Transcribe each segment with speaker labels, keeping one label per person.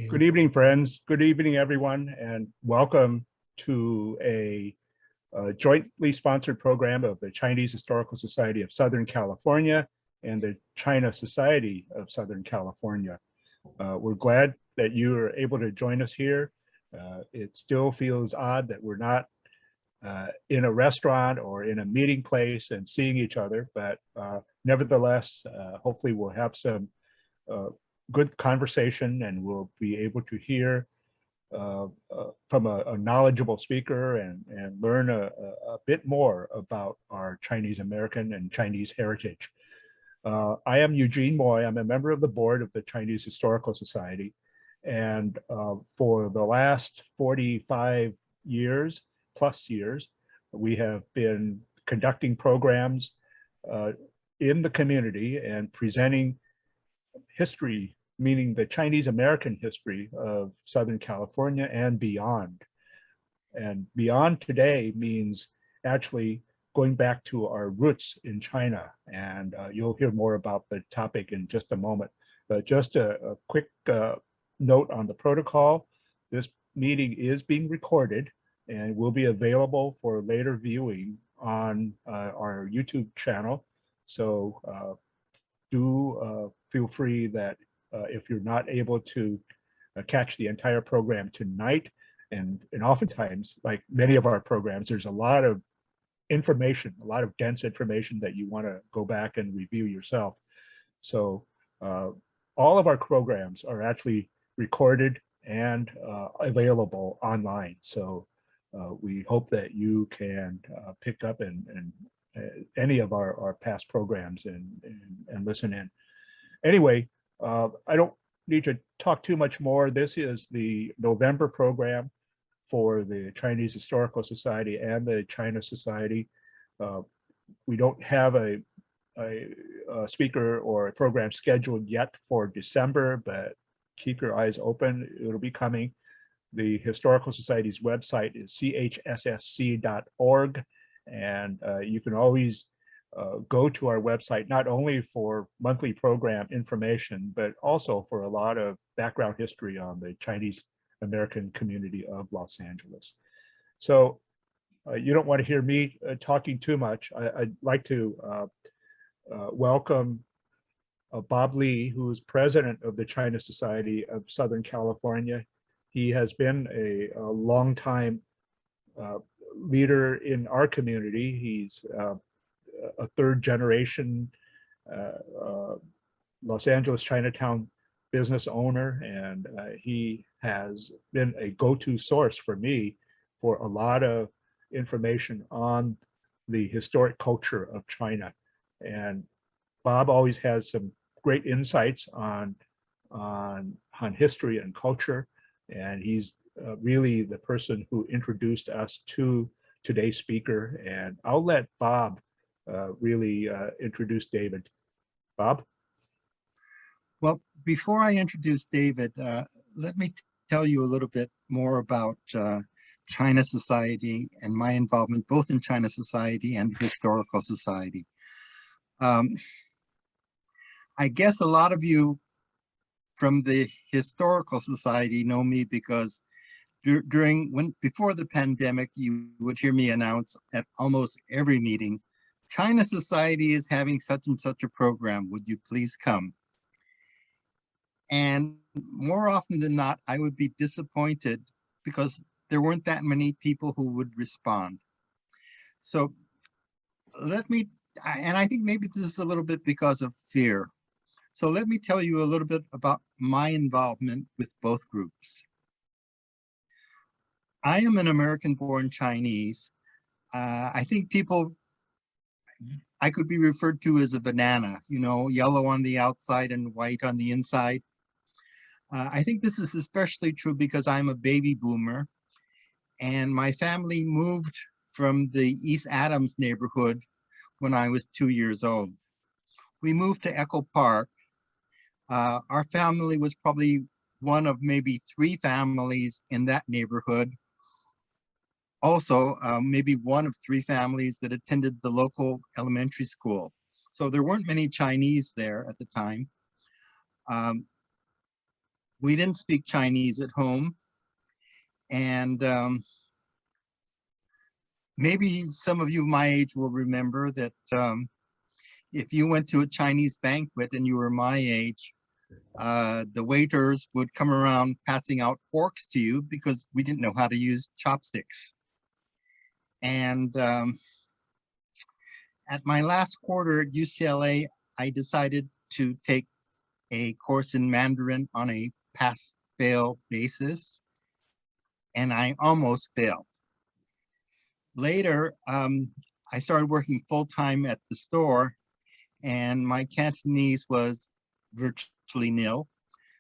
Speaker 1: Good evening, friends. Good evening, everyone, and welcome to a jointly sponsored program of the Chinese Historical Society of Southern California and the China Society of Southern California. We're glad that you are able to join us here. It still feels odd that we're not in a restaurant or in a meeting place and seeing each other, but nevertheless, hopefully we'll have some good conversation and we'll be able to hear from a knowledgeable speaker and learn a bit more about our Chinese American and Chinese heritage. I am Eugene Moy. I'm a member of the board of the Chinese Historical Society. And for the last 45 years, plus years, we have been conducting programs in the community and presenting history, meaning the Chinese American history of Southern California and beyond. And beyond today means actually going back to our roots in China. And you'll hear more about the topic in just a moment. But just a quick note on the protocol. This meeting is being recorded and will be available for later viewing on our YouTube channel. So do feel free that if you're not able to catch the entire program tonight, and oftentimes, like many of our programs, there's a lot of information, a lot of dense information that you want to go back and review yourself. So all of our programs are actually recorded and available online. So we hope that you can pick up and any of our past programs and listen in. Anyway, I don't need to talk too much more. This is the November program for the Chinese Historical Society and the China Society. We don't have a speaker or a program scheduled yet for December, but keep your eyes open. It'll be coming. The Historical Society's website is chssc.org, and you can always go to our website, not only for monthly program information, but also for a lot of background history on the Chinese American community of Los Angeles. So you don't want to hear me talking too much. I'd like to welcome Bob Lee, who is president of the China Society of Southern California. He has been a long time leader in our community. He's a third generation Los Angeles Chinatown business owner, and he has been a go-to source for me for a lot of information on the historic culture of China. And Bob always has some great insights on history and culture, and he's really the person who introduced us to today's speaker. And I'll let Bob really introduce David. Bob?
Speaker 2: Well, before I introduce David, let me tell you a little bit more about China Society and my involvement both in China Society and the Historical Society. I guess a lot of you from the Historical Society know me because before the pandemic, you would hear me announce at almost every meeting, China Society is having such and such a program. Would you please come? And more often than not, I would be disappointed because there weren't that many people who would respond. So let me, and I think maybe this is a little bit because of fear. So let me tell you a little bit about my involvement with both groups. I am an American-born Chinese. I think I could be referred to as a banana, you know, yellow on the outside and white on the inside. I think this is especially true because I'm a baby boomer and my family moved from the East Adams neighborhood when I was 2 years old. We moved to Echo Park. Our family was probably one of maybe 3 families in that neighborhood. Also, maybe one of 3 families that attended the local elementary school. So there weren't many Chinese there at the time. we didn't speak Chinese at home. And maybe some of you my age will remember that if you went to a Chinese banquet and you were my age, the waiters would come around passing out forks to you because we didn't know how to use chopsticks. And at my last quarter at UCLA, I decided to take a course in Mandarin on a pass-fail basis, and I almost failed. Later, I started working full-time at the store, and my Cantonese was virtually nil.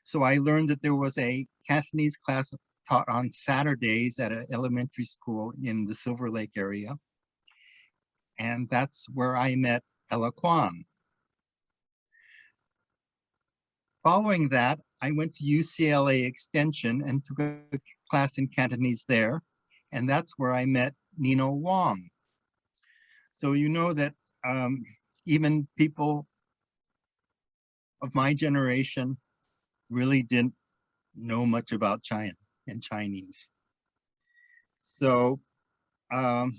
Speaker 2: So I learned that there was a Cantonese class taught on Saturdays at an elementary school in the Silver Lake area. And that's where I met Ella Kwan. Following that, I went to UCLA Extension and took a class in Cantonese there. And that's where I met Nino Wong. So you know that even people of my generation really didn't know much about China and Chinese. So when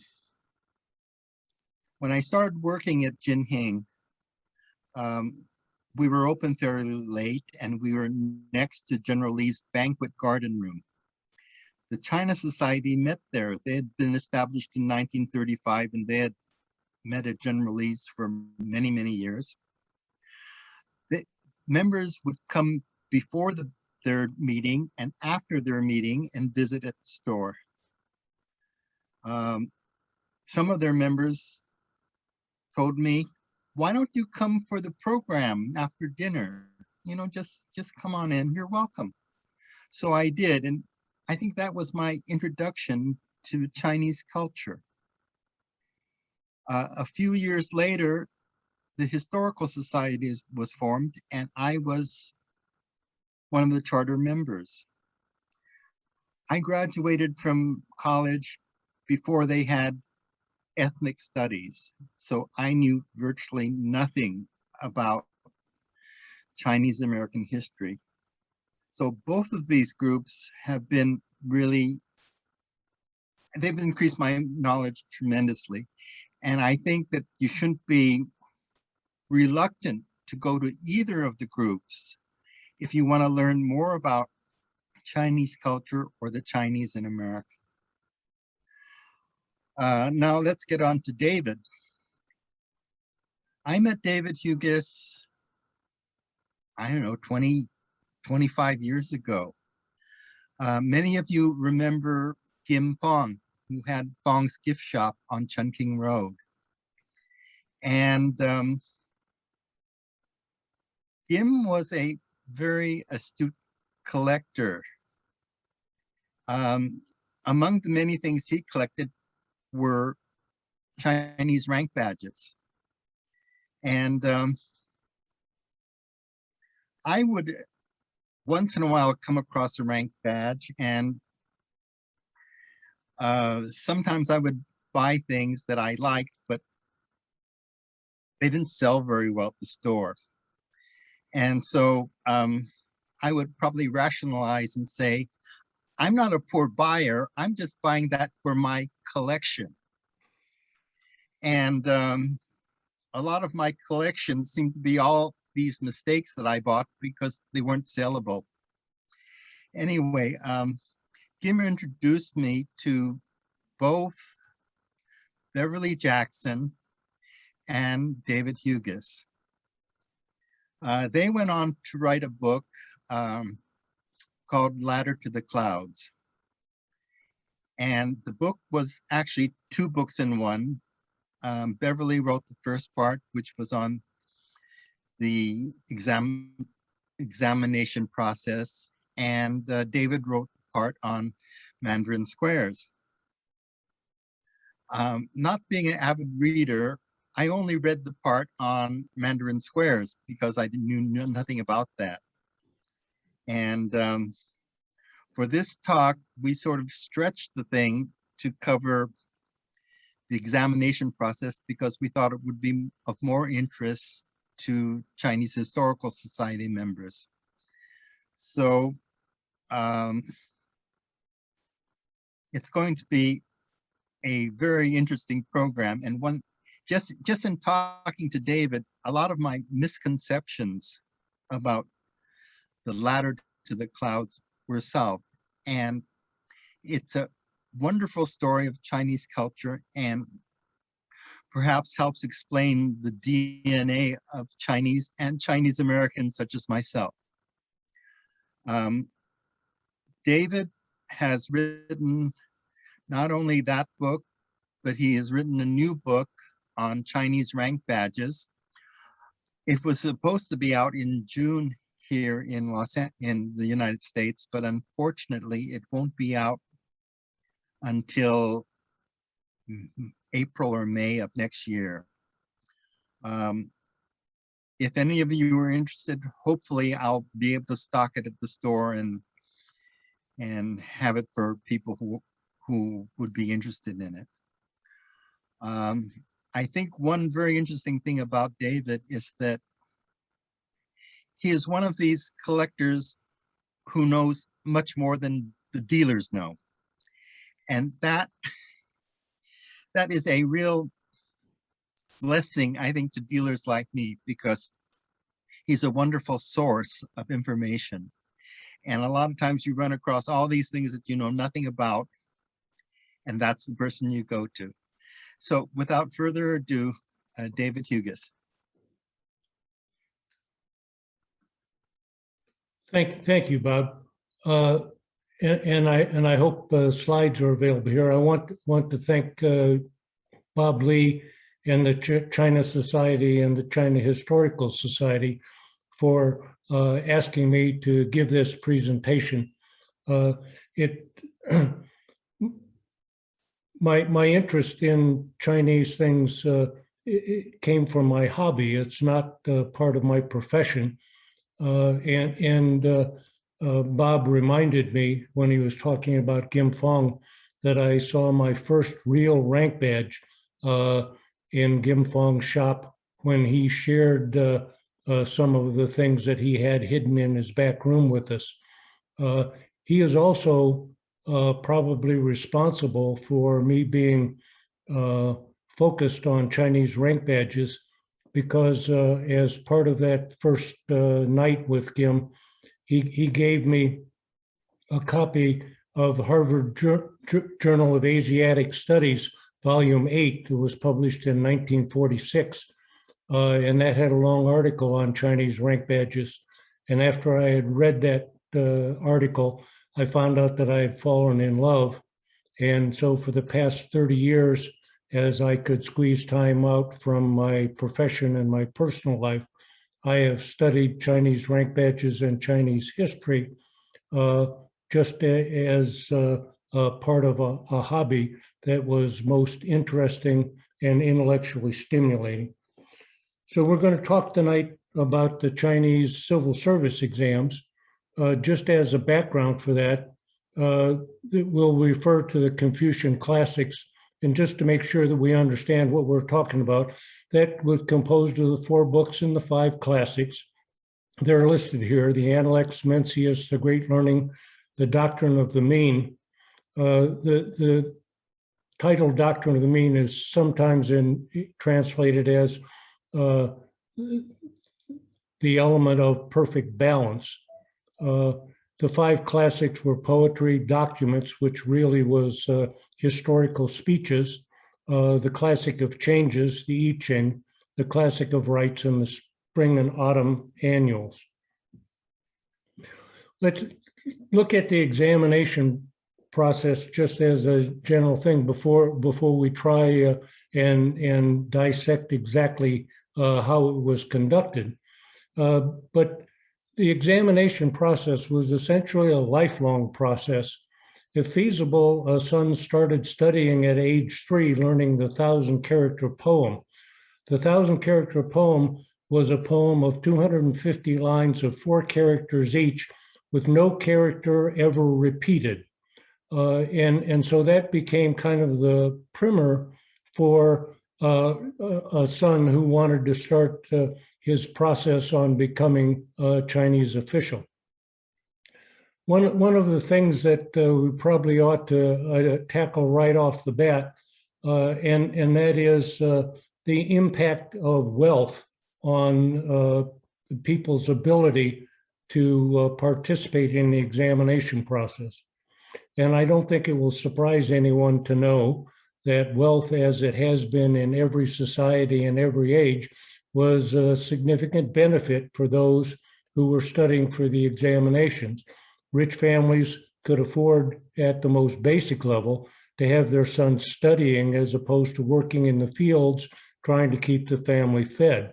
Speaker 2: I started working at Jinheng, we were open fairly late, and we were next to General Lee's banquet garden room. The China Society met there. They had been established in 1935, and they had met at General Lee's for many, many years. The members would come before their meeting and after their meeting and visit at the store. Some of their members told me, why don't you come for the program after dinner? You know, just come on in, you're welcome. So I did, and I think that was my introduction to Chinese culture. A few years later, the Historical Society was formed, and I was one of the charter members. I graduated from college before they had ethnic studies, so I knew virtually nothing about Chinese American history. So both of these groups have been really, they've increased my knowledge tremendously. And I think that you shouldn't be reluctant to go to either of the groups if you want to learn more about Chinese culture or the Chinese in America. Now let's get on to David. I met David Hugus, I don't know, 25 years ago. Many of you remember Kim Fong, who had Fong's Gift Shop on Chunking Road. And Kim was a very astute collector. Among the many things he collected were Chinese rank badges. And I would once in a while come across a rank badge, and sometimes I would buy things that I liked, but they didn't sell very well at the store. And so I would probably rationalize and say, I'm not a poor buyer, I'm just buying that for my collection. And a lot of my collections seem to be all these mistakes that I bought because they weren't sellable. Anyway, Kim introduced me to both Beverly Jackson and David Hugus. They went on to write a book called Ladder to the Clouds. And the book was actually two books in one. Beverly wrote the first part, which was on the examination process, and David wrote the part on Mandarin Squares. Not being an avid reader, I only read the part on Mandarin Squares because I knew nothing about that. And for this talk, we sort of stretched the thing to cover the examination process because we thought it would be of more interest to Chinese Historical Society members. So Um, it's going to be a very interesting program. And one, just in talking to David, a lot of my misconceptions about the ladder to the clouds were solved. And it's a wonderful story of Chinese culture and perhaps helps explain the DNA of Chinese and Chinese Americans such as myself. David has written not only that book, but he has written a new book on Chinese rank badges. It was supposed to be out in June here in the United States, but unfortunately it won't be out until April or May of next year. If any of you are interested, hopefully I'll be able to stock it at the store and have it for people who would be interested in it. I think one very interesting thing about David is that he is one of these collectors who knows much more than the dealers know. And that is a real blessing, I think, to dealers like me, because he's a wonderful source of information. And a lot of times you run across all these things that you know nothing about, and that's the person you go to. So without further ado, David Hugus.
Speaker 3: Thank you, Bob. And I hope slides are available here. I want to thank Bob Lee and the China Society and the China Historical Society for asking me to give this presentation. My interest in Chinese things it came from my hobby. It's not part of my profession. Bob reminded me when he was talking about Gim Fong that I saw my first real rank badge in Gim Fong's shop when he shared some of the things that he had hidden in his back room with us. He is also probably responsible for me being focused on Chinese rank badges, because as part of that first night with Gim, he gave me a copy of Harvard Journal of Asiatic Studies, Volume 8, that was published in 1946. And that had a long article on Chinese rank badges. And after I had read that article, I found out that I had fallen in love. And so for the past 30 years, as I could squeeze time out from my profession and my personal life, I have studied Chinese rank badges and Chinese history just as part of a hobby that was most interesting and intellectually stimulating. So we're going to talk tonight about the Chinese civil service exams. Just as a background for that, we'll refer to the Confucian Classics. And just to make sure that we understand what we're talking about, that was composed of the 4 books and the 5 classics. They're listed here: the Analects, Mencius, the Great Learning, the Doctrine of the Mean. The title Doctrine of the Mean is sometimes translated as the element of perfect balance. The 5 classics were poetry, documents, which really was historical speeches, the classic of changes, the I Ching, the classic of rites, and the spring and autumn annuals. Let's look at the examination process just as a general thing before we try and dissect exactly how it was conducted. But the examination process was essentially a lifelong process. If feasible, a son started studying at age 3, learning the 1,000-character poem. The 1,000-character poem was a poem of 250 lines of 4 characters each, with no character ever repeated. And so that became kind of the primer for a son who wanted to start his process on becoming a Chinese official. One of the things that we probably ought to tackle right off the bat, and that is the impact of wealth on people's ability to participate in the examination process. And I don't think it will surprise anyone to know that wealth, as it has been in every society and every age, was a significant benefit for those who were studying for the examinations. Rich families could afford, at the most basic level, to have their sons studying as opposed to working in the fields trying to keep the family fed.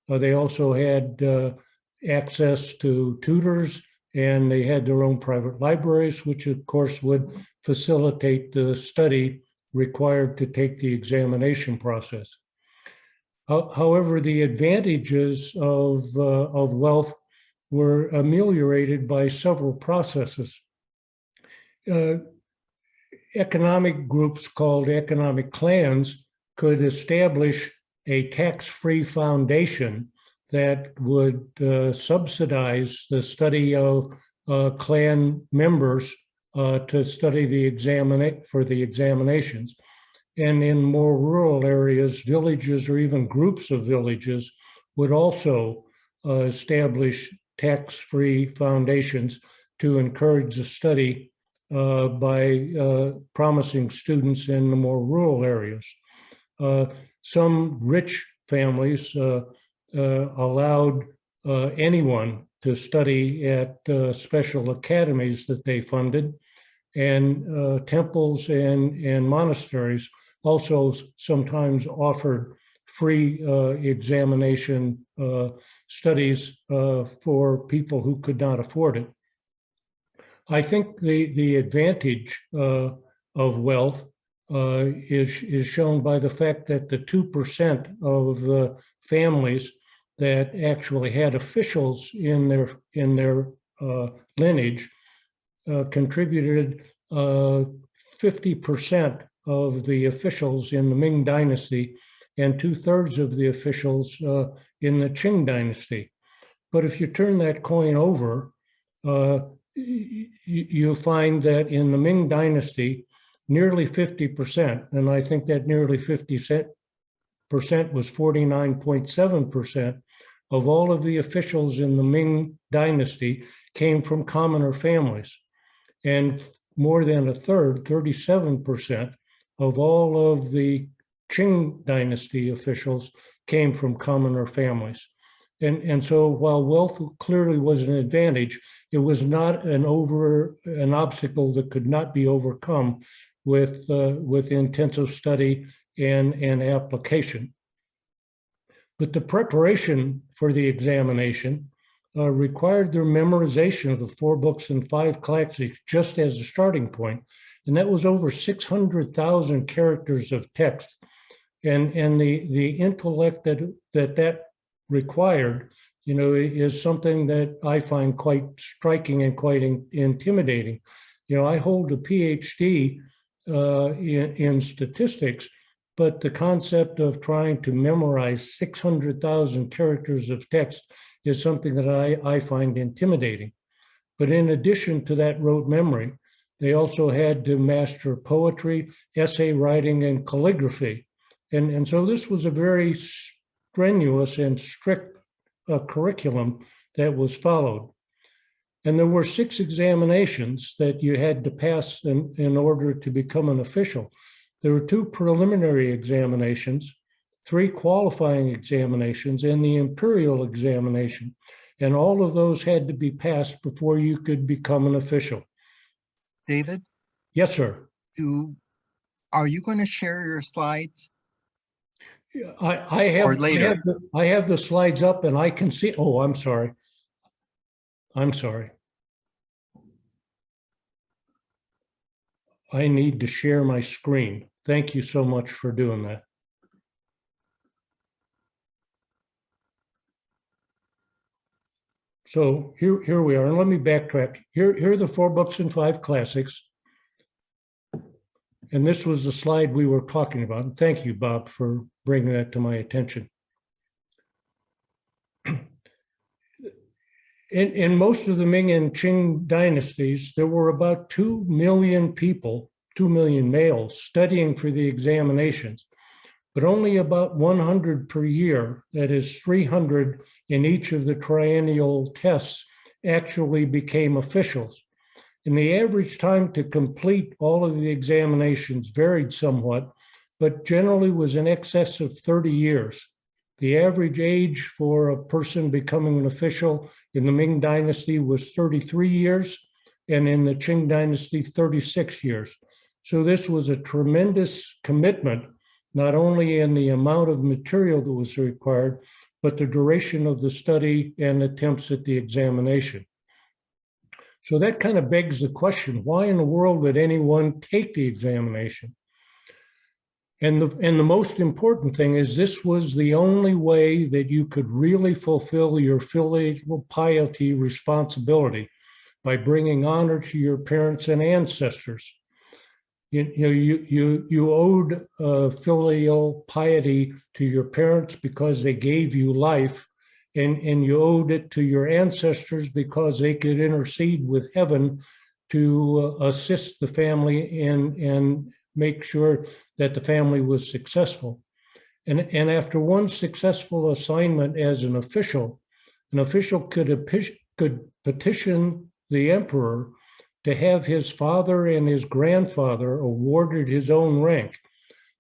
Speaker 3: They also had access to tutors, and they had their own private libraries, which of course would facilitate the study required to take the examination process. However, the advantages of wealth were ameliorated by several processes. Economic groups called economic clans could establish a tax-free foundation that would subsidize the study of clan members to study for the examinations. And in more rural areas, villages or even groups of villages would also establish tax-free foundations to encourage the study by promising students in the more rural areas. Some rich families allowed anyone to study at special academies that they funded, and temples and monasteries also sometimes offered free examination studies for people who could not afford it. I think the advantage of wealth is shown by the fact that the 2% of the families that actually had officials in their lineage contributed 50% of the officials in the Ming Dynasty and 2/3 of the officials in the Qing Dynasty. But if you turn that coin over, you find that in the Ming Dynasty, nearly 50%, and I think that nearly 50% was 49.7% of all of the officials in the Ming Dynasty came from commoner families. And more than a third, 37% of all of the Qing Dynasty officials came from commoner families. And so while wealth clearly was an advantage, it was not an obstacle that could not be overcome with intensive study and application. But the preparation for the examination required their memorization of the 4 books and 5 classics just as a starting point. And that was over 600,000 characters of text. And the intellect that required, is something that I find quite striking and quite intimidating. I hold a PhD in statistics, but the concept of trying to memorize 600,000 characters of text is something that I find intimidating. But in addition to that rote memory, they also had to master poetry, essay writing, and calligraphy. And so this was a very strenuous and strict curriculum that was followed. And there were 6 examinations that you had to pass in order to become an official. There were 2 preliminary examinations, 3 qualifying examinations, and the imperial examination. And all of those had to be passed before you could become an official.
Speaker 2: David?
Speaker 3: Yes, sir.
Speaker 2: Are you going to share your slides?
Speaker 3: I have the slides up and I can see. Oh, I'm sorry. I need to share my screen. Thank you so much for doing that. So here we are, and let me backtrack. Here are the 4 books and 5 classics. And this was the slide we were talking about. And thank you, Bob, for bringing that to my attention. in most of the Ming and Qing dynasties, there were about 2 million people, 2 million males studying for the examinations, but only about 100 per year, that is 300 in each of the triennial tests, actually became officials. And the average time to complete all of the examinations varied somewhat, but generally was in excess of 30 years. The average age for a person becoming an official in the Ming Dynasty was 33 years, and in the Qing Dynasty, 36 years. So this was a tremendous commitment, not only in the amount of material that was required, but the duration of the study and attempts at the examination. So that kind of begs the question, why in the world would anyone take the examination? And the most important thing is this was the only way that you could really fulfill your filial piety responsibility, by bringing honor to your parents and ancestors. You owed filial piety to your parents because they gave you life, and you owed it to your ancestors because they could intercede with heaven to assist the family and make sure that the family was successful. And after one successful assignment as an official could petition the emperor to have his father and his grandfather awarded his own rank.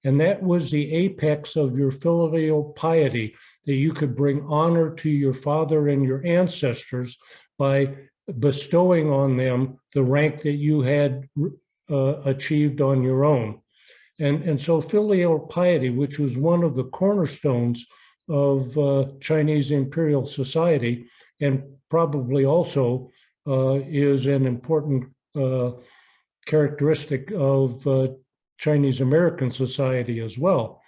Speaker 3: And that was the apex of your filial piety, that you could bring honor to your father and your ancestors by bestowing on them the rank that you had achieved on your own. And so filial piety, which was one of the cornerstones of Chinese imperial society, and probably also is an important characteristic of Chinese American society as well.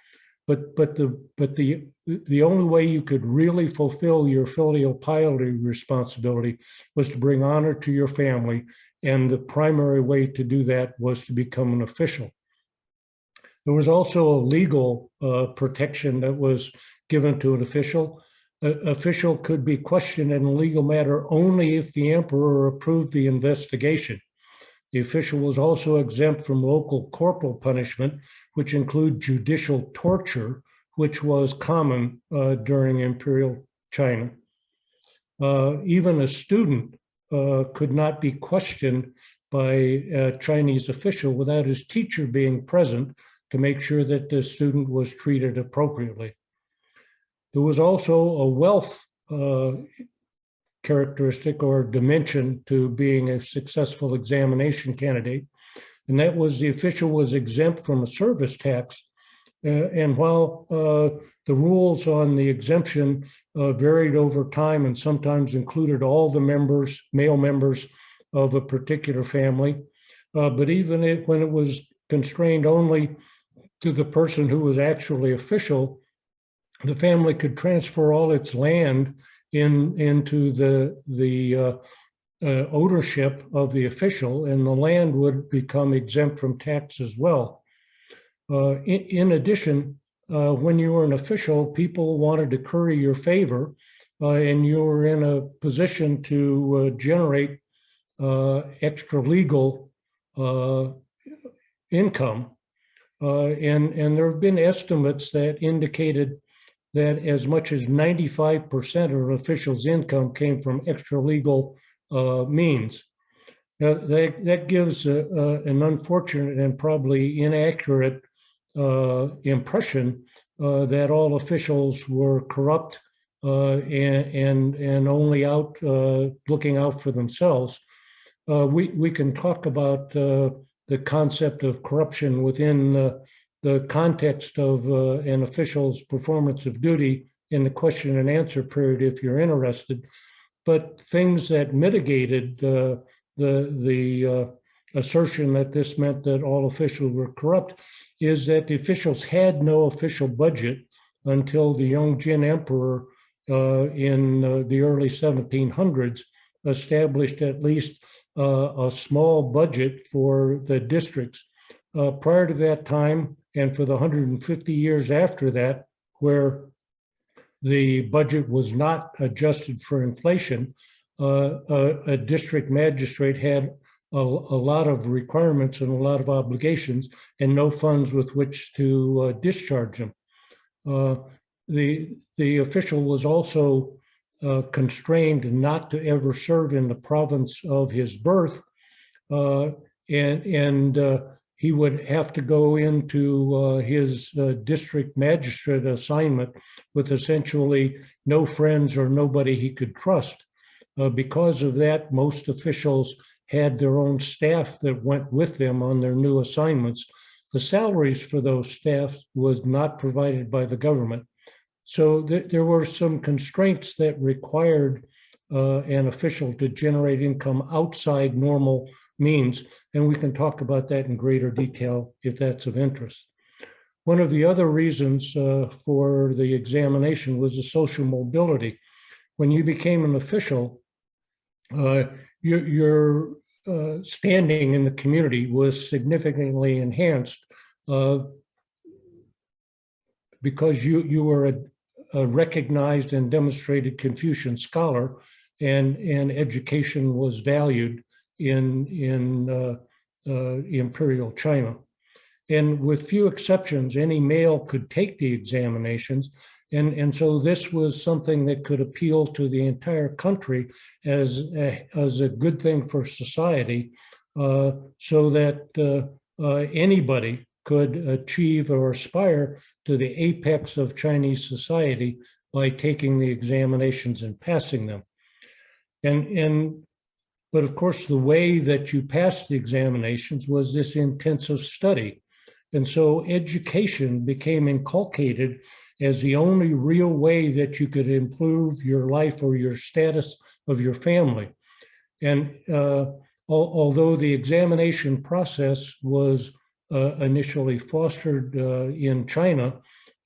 Speaker 3: But the only way you could really fulfill your filial piety responsibility was to bring honor to your family, and the primary way to do that was to become an official. There was also a legal protection that was given to an official. An official could be questioned in a legal matter only if the emperor approved the investigation. The official was also exempt from local corporal punishment, which include judicial torture, which was common during imperial China. Even a student could not be questioned by a Chinese official without his teacher being present to make sure that the student was treated appropriately. There was also a wealth characteristic or dimension to being a successful examination candidate, and that was the official was exempt from a service tax. And while the rules on the exemption varied over time and sometimes included all the members, male members of a particular family, but even when it was constrained only to the person who was actually official, the family could transfer all its land into the ownership of the official, and the land would become exempt from tax as well. In addition, when you were an official, people wanted to curry your favor, and you were in a position to generate extra legal income. And there have been estimates that indicated that as much as 95% of an official's income came from extra legal means. Now, that gives an unfortunate and probably inaccurate impression that all officials were corrupt and only out looking out for themselves. We can talk about the concept of corruption within the context of an official's performance of duty in the question and answer period if you're interested. But things that mitigated the assertion that this meant that all officials were corrupt is that the officials had no official budget until the Yongjin Emperor in the early 1700s established at least a small budget for the districts. Prior to that time, and for the 150 years after that, where the budget was not adjusted for inflation, a district magistrate had a lot of requirements and a lot of obligations and no funds with which to discharge them. The official was also constrained not to ever serve in the province of his birth, and he would have to go into his district magistrate assignment with essentially no friends or nobody he could trust. Because of that, most officials had their own staff that went with them on their new assignments. The salaries for those staff was not provided by the government. So there were some constraints that required an official to generate income outside normal means, and we can talk about that in greater detail if that's of interest. One of the other reasons for the examination was the social mobility. When you became an official, your standing in the community was significantly enhanced because you were a recognized and demonstrated Confucian scholar, and education was valued in Imperial China. And with few exceptions, any male could take the examinations. And so this was something that could appeal to the entire country as a good thing for society, so that anybody could achieve or aspire to the apex of Chinese society by taking the examinations and passing them. But of course, the way that you passed the examinations was this intensive study. And so education became inculcated as the only real way that you could improve your life or your status of your family. And although the examination process was initially fostered in China,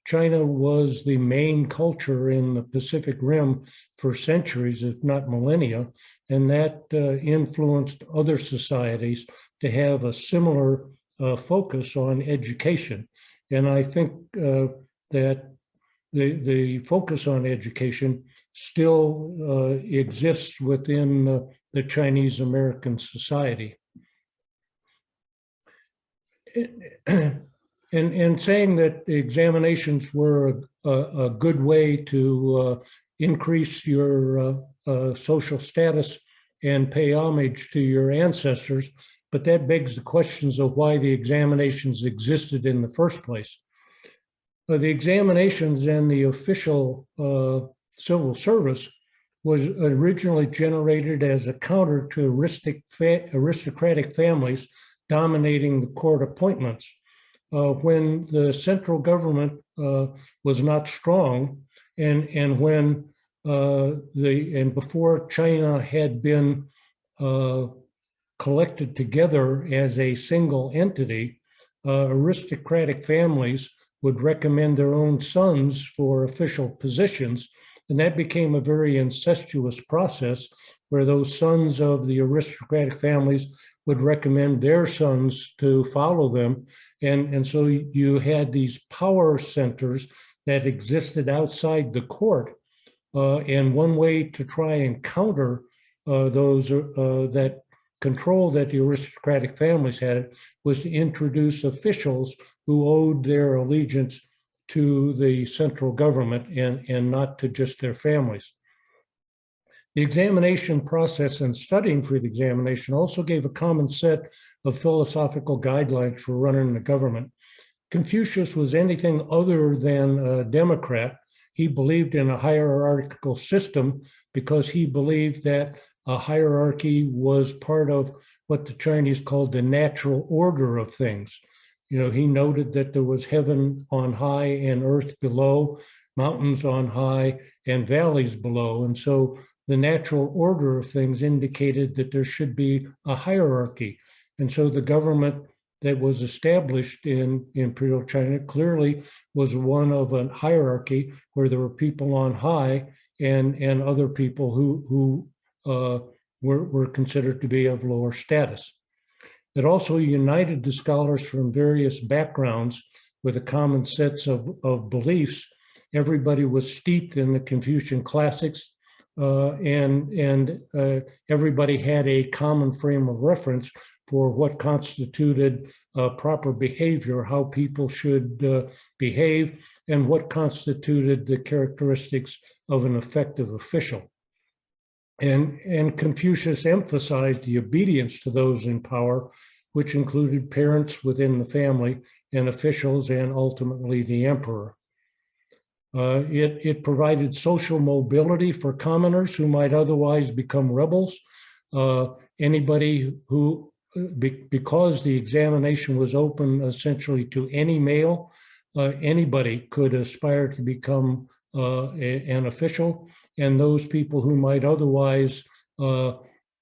Speaker 3: China was the main culture in the Pacific Rim for centuries, if not millennia, and that influenced other societies to have a similar focus on education. And I think that the focus on education still exists within the Chinese American society. And saying that the examinations were a good way to increase your social status and pay homage to your ancestors, but that begs the questions of why the examinations existed in the first place. The examinations and the official civil service was originally generated as a counter to aristocratic families dominating the court appointments. When the central government was not strong, and when before China had been collected together as a single entity, aristocratic families would recommend their own sons for official positions, and that became a very incestuous process where those sons of the aristocratic families would recommend their sons to follow them. And so you had these power centers that existed outside the court. And one way to try and counter that control that the aristocratic families had was to introduce officials who owed their allegiance to the central government and not to just their families. The examination process and studying for the examination also gave a common set of philosophical guidelines for running the government. Confucius was anything other than a democrat. He believed in a hierarchical system because he believed that a hierarchy was part of what the Chinese called the natural order of things. You know, he noted that there was heaven on high and earth below, mountains on high and valleys below. And so the natural order of things indicated that there should be a hierarchy. And so the government that was established in Imperial China clearly was one of a hierarchy where there were people on high and other people who were considered to be of lower status. It also united the scholars from various backgrounds with a common sets of beliefs. Everybody was steeped in the Confucian Classics. and everybody had a common frame of reference for what constituted proper behavior, how people should behave, and what constituted the characteristics of an effective official. And Confucius emphasized the obedience to those in power, which included parents within the family and officials, and ultimately the emperor. It provided social mobility for commoners who might otherwise become rebels. Anybody who, because the examination was open essentially to any male, anybody could aspire to become an official, and those people who might otherwise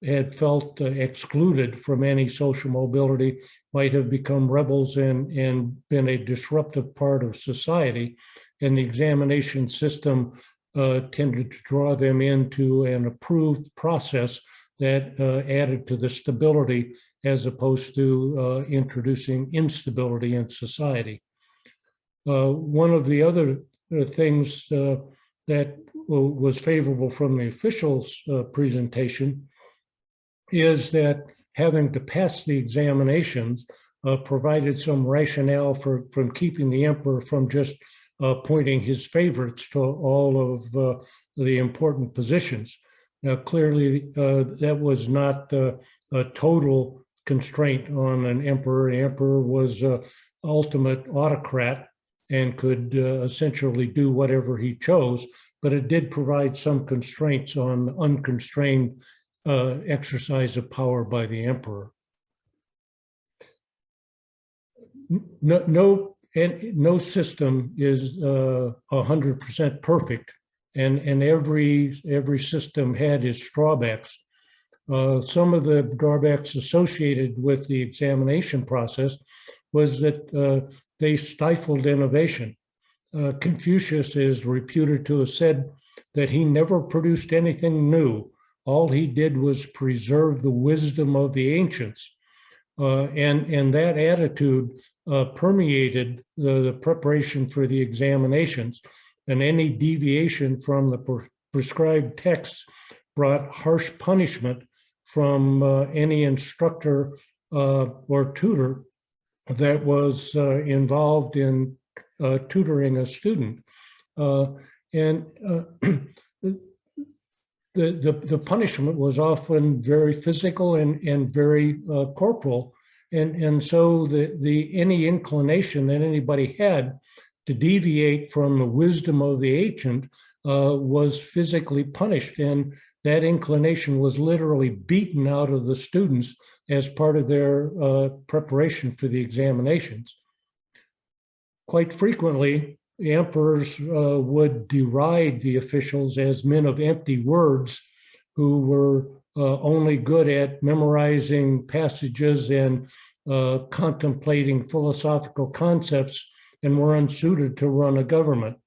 Speaker 3: had felt excluded from any social mobility might have become rebels and been a disruptive part of society. And the examination system tended to draw them into an approved process that added to the stability as opposed to introducing instability in society. One of the other things that was favorable from the officials' presentation is that having to pass the examinations provided some rationale from keeping the emperor from just appointing his favorites to all of the important positions. Now, clearly, that was not a total constraint on an emperor. The emperor was ultimate autocrat and could essentially do whatever he chose, but it did provide some constraints on unconstrained exercise of power by the emperor. No system is 100% perfect, and every system had its drawbacks. Some of the drawbacks associated with the examination process was that they stifled innovation. Confucius is reputed to have said that he never produced anything new. All he did was preserve the wisdom of the ancients. And that attitude permeated the preparation for the examinations, and any deviation from the prescribed texts brought harsh punishment from any instructor or tutor that was involved in tutoring a student. The punishment was often very physical and very corporal. And so any inclination that anybody had to deviate from the wisdom of the ancient was physically punished. And that inclination was literally beaten out of the students as part of their preparation for the examinations. Quite frequently, the emperors would deride the officials as men of empty words who were only good at memorizing passages and contemplating philosophical concepts and were unsuited to run a government.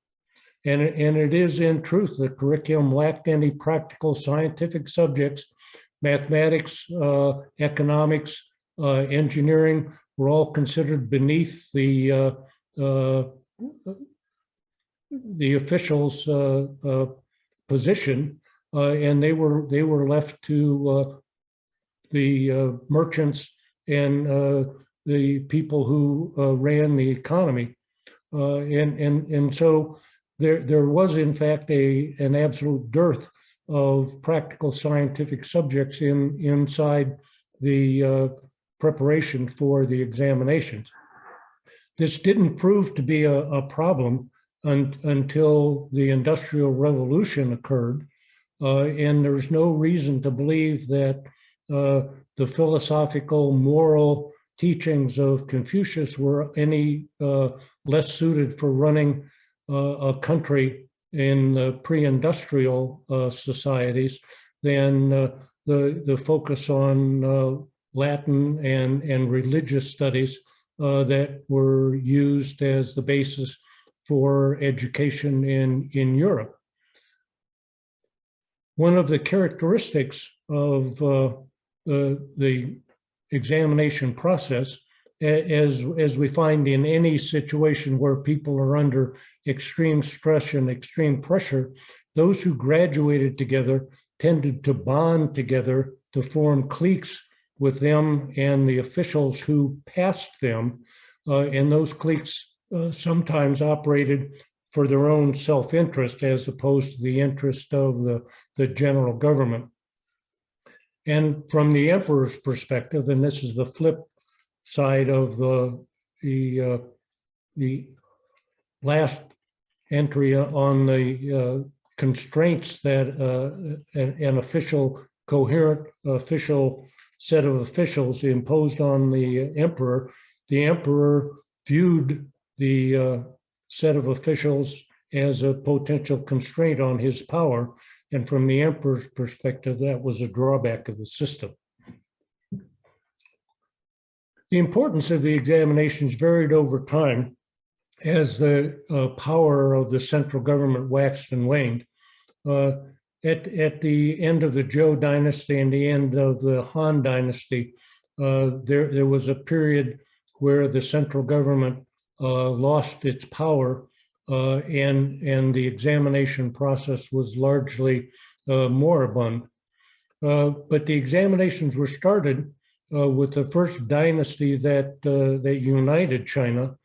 Speaker 3: And it is in truth the curriculum lacked any practical scientific subjects. Mathematics, economics, engineering were all considered beneath the officials' position, and they were left to the merchants and the people who ran the economy, and so there was in fact an absolute dearth of practical scientific subjects inside the preparation for the examinations. This didn't prove to be a problem until the Industrial Revolution occurred, and there's no reason to believe that the philosophical, moral teachings of Confucius were any less suited for running a country in the pre-industrial societies than the focus on Latin and religious studies that were used as the basis for education in Europe. One of the characteristics of the examination process, as we find in any situation where people are under extreme stress and extreme pressure, those who graduated together tended to bond together to form cliques with them and the officials who passed them. And those cliques sometimes operated for their own self-interest as opposed to the interest of the general government. And from the emperor's perspective, and this is the flip side of the last entry on the constraints that an official, coherent official set of officials imposed on the emperor viewed the set of officials as a potential constraint on his power. And from the emperor's perspective, that was a drawback of the system. The importance of the examinations varied over time as the power of the central government waxed and waned. At the end of the Zhou dynasty and the end of the Han dynasty, there was a period where the central government lost its power, and the examination process was largely moribund. But the examinations were started with the first dynasty that united China,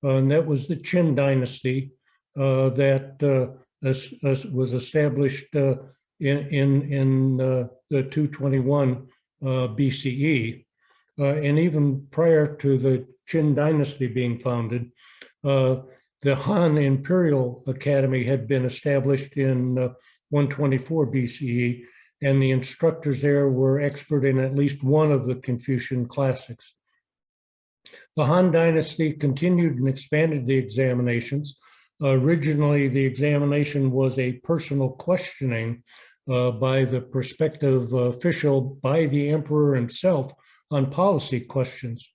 Speaker 3: and that was the Qin Dynasty that was established in the 221 BCE. And even prior to the Qin Dynasty being founded, the Han Imperial Academy had been established in 124 BCE, and the instructors there were expert in at least one of the Confucian Classics. The Han Dynasty continued and expanded the examinations. Originally, the examination was a personal questioning by the prospective official by the emperor himself on policy questions.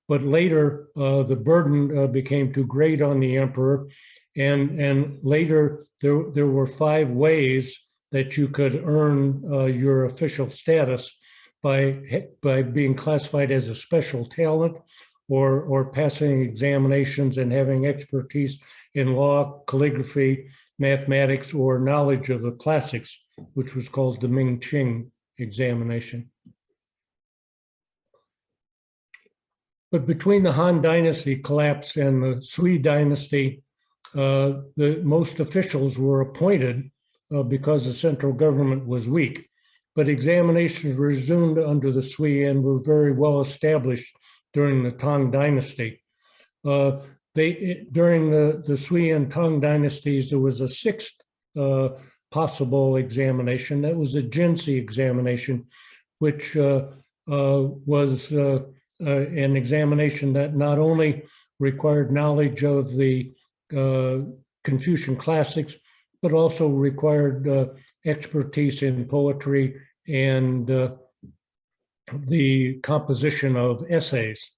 Speaker 3: But later, the burden became too great on the emperor, and later there were 5 ways that you could earn your official status by being classified as a special talent, or passing examinations and having expertise in law, calligraphy, mathematics, or knowledge of the classics, which was called the Ming Qing examination. But between the Han Dynasty collapse and the Sui Dynasty, the most officials were appointed because the central government was weak. But examinations resumed under the Sui and were very well established during the Tang Dynasty. During the Sui and Tang dynasties, there was a 6th possible examination. That was the Jinsi examination, which was an examination that not only required knowledge of the Confucian Classics, but also required expertise in poetry and the composition of essays.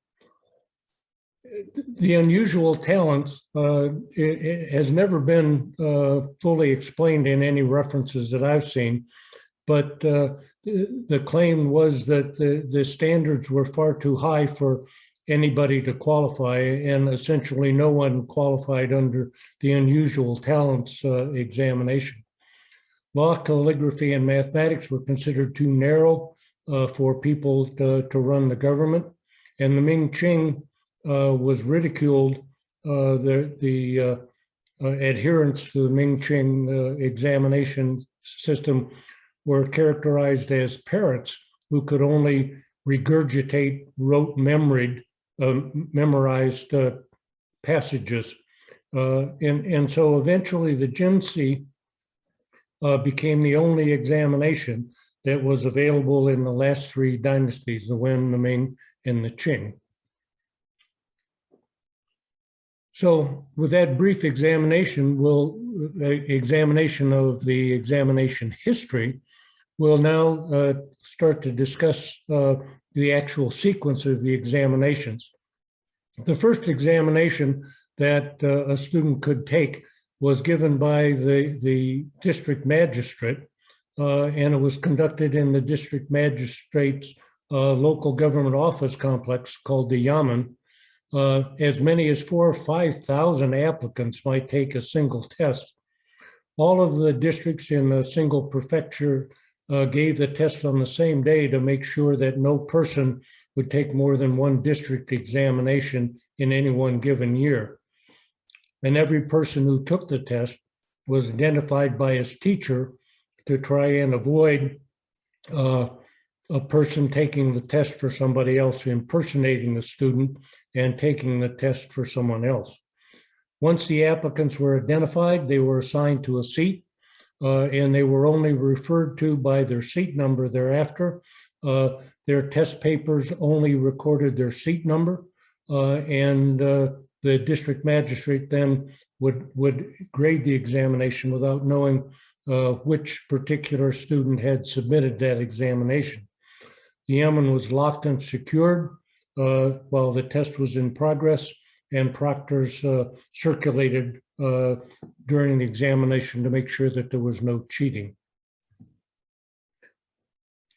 Speaker 3: The unusual talents has never been fully explained in any references that I've seen, but the claim was that the standards were far too high for anybody to qualify, and essentially no one qualified under the unusual talents examination. Law, calligraphy, and mathematics were considered too narrow for people to run the government, and the Ming Qing was ridiculed. The adherents to the Ming Qing examination system were characterized as parrots who could only regurgitate memorized passages. And so eventually the Jinsi became the only examination that was available in the last 3 dynasties, the Wen, the Ming, and the Qing. So with that brief examination, examination of the examination history, we'll now start to discuss the actual sequence of the examinations. The first examination that a student could take was given by the district magistrate, and it was conducted in the district magistrate's local government office complex called the Yamen. As many as 4,000 or 5,000 applicants might take a single test. all of the districts in a single prefecture gave the test on the same day to make sure that no person would take more than one district examination in any one given year. And every person who took the test was identified by his teacher to try and avoid a person taking the test for somebody else, impersonating the student and taking the test for someone else. Once the applicants were identified, they were assigned to a seat, and they were only referred to by their seat number thereafter. Their test papers only recorded their seat number, and the district magistrate then would grade the examination without knowing which particular student had submitted that examination. The yamen was locked and secured while the test was in progress, and proctors circulated during the examination to make sure that there was no cheating.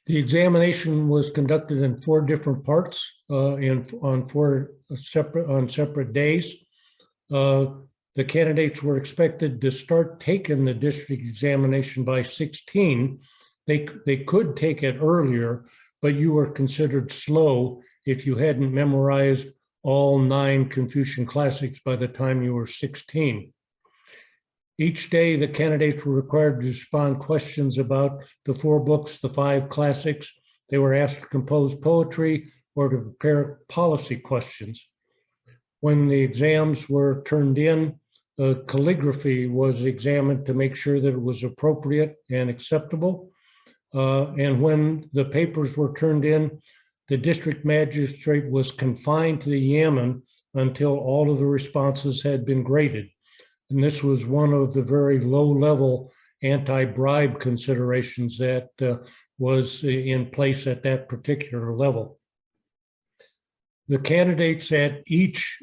Speaker 3: The examination was conducted in 4 different parts on separate days. The candidates were expected to start taking the district examination by 16. They could take it earlier, but you were considered slow if you hadn't memorized all 9 Confucian Classics by the time you were 16. Each day, the candidates were required to respond questions about the 4 books, the 5 classics. They were asked to compose poetry or to prepare policy questions. When the exams were turned in, calligraphy was examined to make sure that it was appropriate and acceptable. And when the papers were turned in, the district magistrate was confined to the yamen until all of the responses had been graded. And this was one of the very low-level anti-bribe considerations that was in place at that particular level. The candidates at each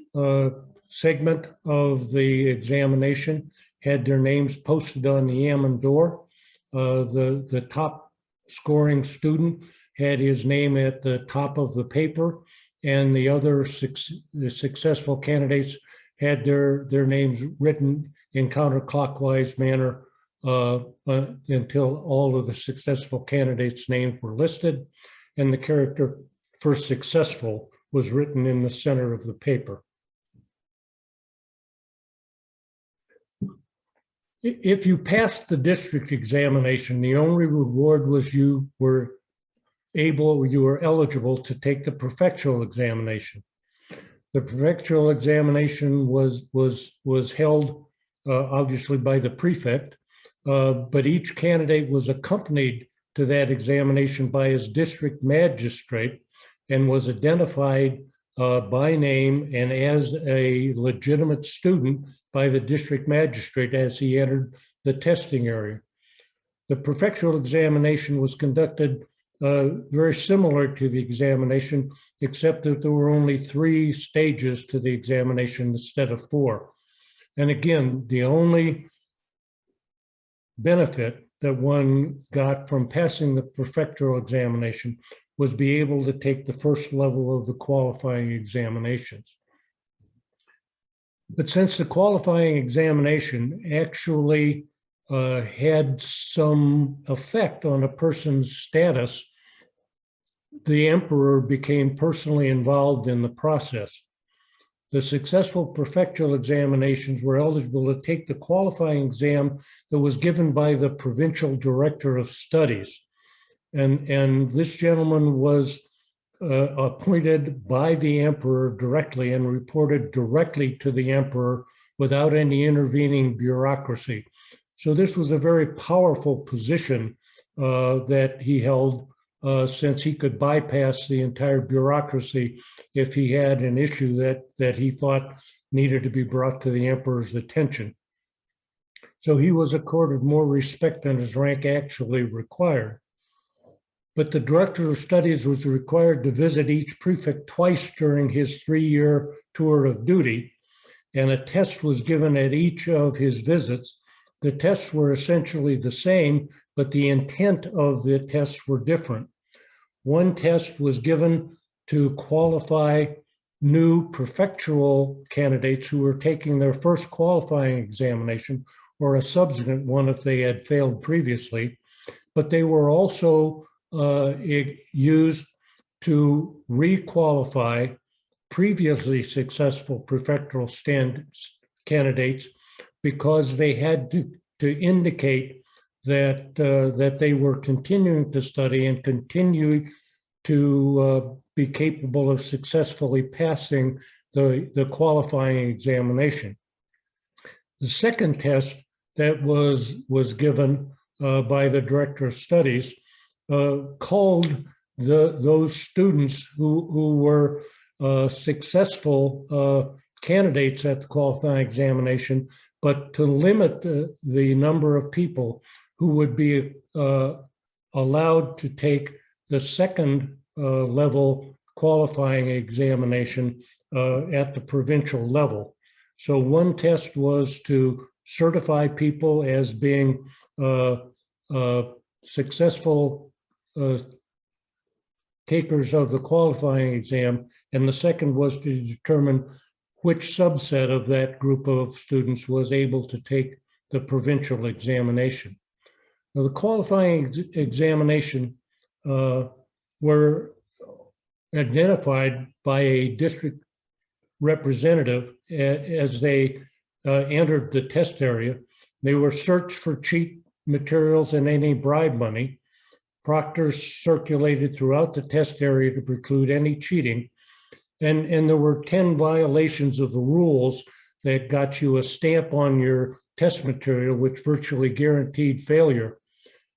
Speaker 3: segment of the examination had their names posted on the yamen door. The top scoring student had his name at the top of the paper, and the other the successful candidates had their names written in counterclockwise manner until all of the successful candidates' names were listed, and the character for successful was written in the center of the paper. If you passed the district examination, the only reward was you were eligible to take the prefectural examination. The prefectural examination was held obviously by the prefect, but each candidate was accompanied to that examination by his district magistrate and was identified by name and as a legitimate student by the district magistrate as he entered the testing area. The prefectural examination was conducted very similar to the examination, except that there were only 3 stages to the examination instead of 4. And again, the only benefit that one got from passing the prefectural examination was be able to take the first level of the qualifying examinations. But since the qualifying examination actually had some effect on a person's status, the emperor became personally involved in the process. The successful prefectural examinations were eligible to take the qualifying exam that was given by the provincial director of studies. And this gentleman was appointed by the emperor directly and reported directly to the emperor without any intervening bureaucracy. So this was a very powerful position that he held, since he could bypass the entire bureaucracy if he had an issue that he thought needed to be brought to the emperor's attention. So he was accorded more respect than his rank actually required. But the director of studies was required to visit each prefect twice during his 3-year tour of duty, and a test was given at each of his visits. The tests were essentially the same, but the intent of the tests were different. One test was given to qualify new prefectural candidates who were taking their first qualifying examination, or a subsequent one if they had failed previously. But they were also used to re-qualify previously successful prefectural candidates because they had to indicate that that they were continuing to study and continue to be capable of successfully passing the qualifying examination. The second test that was given by the Director of Studies called those students who were successful candidates at the qualifying examination, but to limit the number of people who would be allowed to take the second level qualifying examination at the provincial level. So one test was to certify people as being successful takers of the qualifying exam, and the second was to determine which subset of that group of students was able to take the provincial examination. Now, the qualifying examination were identified by a district representative as they entered the test area. They were searched for cheat materials and any bribe money. Proctors circulated throughout the test area to preclude any cheating. And there were 10 violations of the rules that got you a stamp on your test material, which virtually guaranteed failure.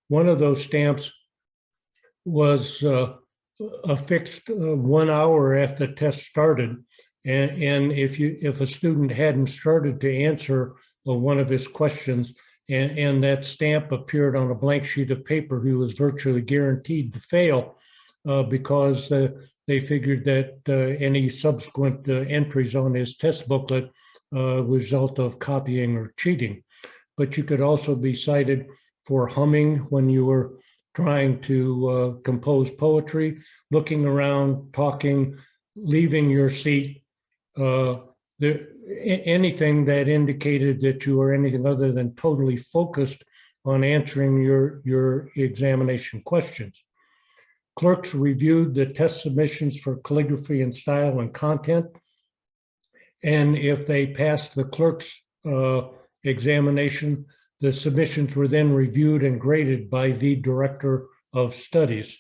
Speaker 3: One of those stamps was affixed 1 hour after the test started. And if a student hadn't started to answer one of his questions, and that stamp appeared on a blank sheet of paper, he was virtually guaranteed to fail because they figured that any subsequent entries on his test booklet result of copying or cheating. But you could also be cited for humming when you were trying to compose poetry, looking around, talking, leaving your seat, anything that indicated that you were anything other than totally focused on answering your examination questions. Clerks reviewed the test submissions for calligraphy and style and content. And if they passed the clerk's examination, the submissions were then reviewed and graded by the Director of Studies.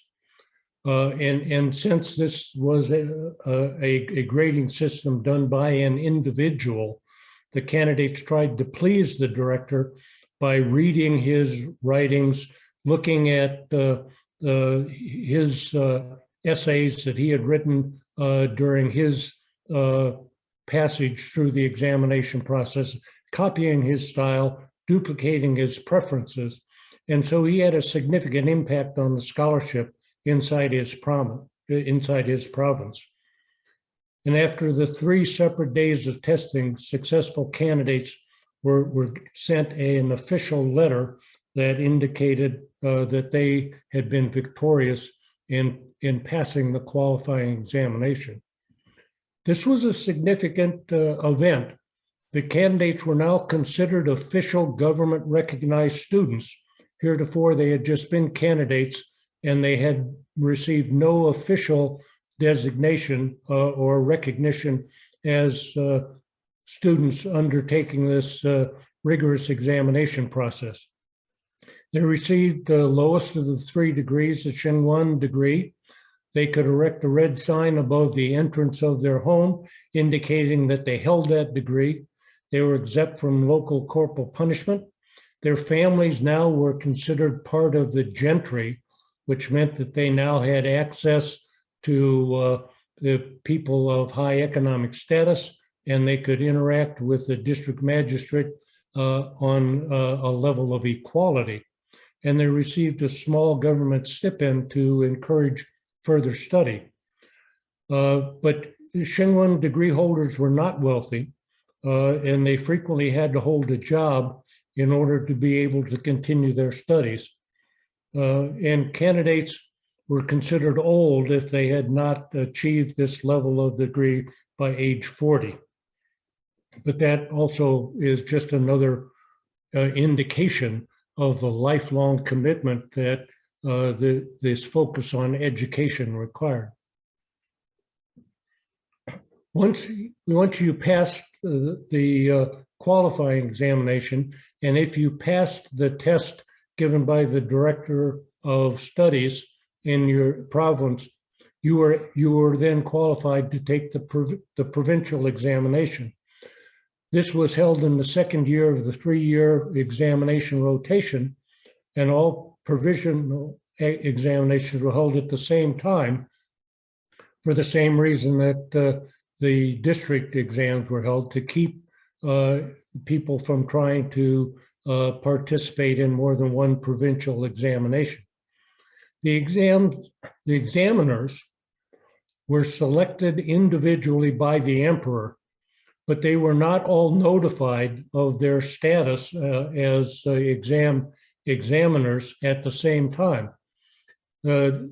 Speaker 3: And since this was a grading system done by an individual, the candidates tried to please the director by reading his writings, looking at his essays that he had written during his passage through the examination process, copying his style, duplicating his preferences. And so he had a significant impact on the scholarship inside his province. And after the 3 separate days of testing, successful candidates were sent an official letter that indicated that they had been victorious in passing the qualifying examination. This was a significant event. The candidates were now considered official government recognized students. Heretofore, they had just been candidates and they had received no official designation or recognition as students undertaking this rigorous examination process. They received the lowest of the 3 degrees, the Xinguan degree. They could erect a red sign above the entrance of their home, indicating that they held that degree. They were exempt from local corporal punishment. Their families now were considered part of the gentry, which meant that they now had access to the people of high economic status, and they could interact with the district magistrate on a level of equality. And they received a small government stipend to encourage further study. But Xinguan degree holders were not wealthy, and they frequently had to hold a job in order to be able to continue their studies. And candidates were considered old if they had not achieved this level of degree by age 40. But that also is just another indication of the lifelong commitment that this focus on education required. Once you pass the qualifying examination, and if you passed the test given by the director of studies in your province, you were then qualified to take the provincial examination. This was held in the second year of the 3-year examination rotation, and all provisional examinations were held at the same time for the same reason that the district exams were held, to keep people from trying to participate in more than one provincial examination. The examiners were selected individually by the emperor, but they were not all notified of their status as examiners at the same time. The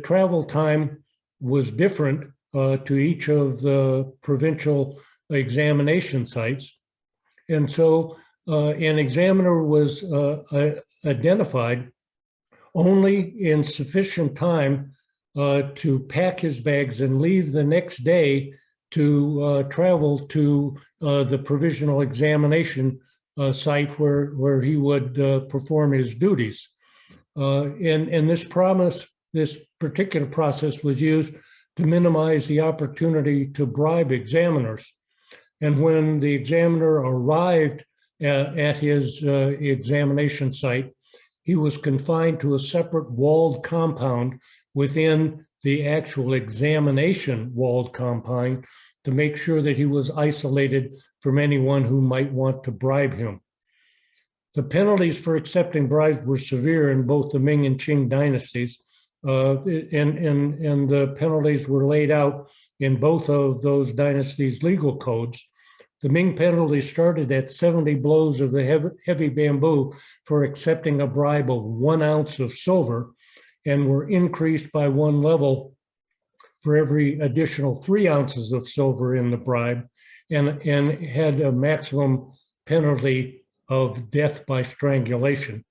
Speaker 3: travel time was different to each of the provincial examination sites. And so an examiner was identified only in sufficient time to pack his bags and leave the next day to travel to the provisional examination site where he would perform his duties. And this particular process was used to minimize the opportunity to bribe examiners. And when the examiner arrived at his examination site, he was confined to a separate walled compound within the actual examination walled compound to make sure that he was isolated from anyone who might want to bribe him. The penalties for accepting bribes were severe in both the Ming and Qing dynasties, and the penalties were laid out in both of those dynasties' legal codes. The Ming penalty started at 70 blows of the heavy bamboo for accepting a bribe of 1 ounce of silver, and were increased by 1 level for every additional 3 ounces of silver in the bribe, and had a maximum penalty of death by strangulation.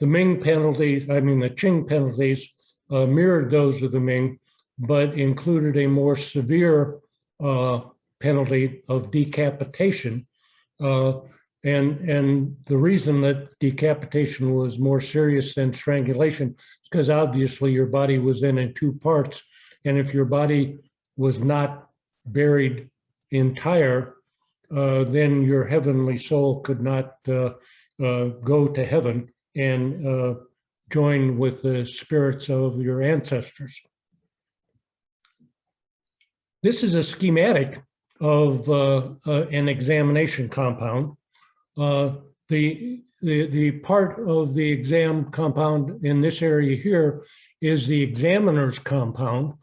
Speaker 3: The Qing penalties mirrored those of the Ming, but included a more severe penalty of decapitation. And the reason that decapitation was more serious than strangulation is because obviously your body was then in 2 parts. And if your body was not buried entire, then your heavenly soul could not go to heaven and join with the spirits of your ancestors. This is a schematic of an examination compound. The part of the exam compound in this area here is the examiner's compound.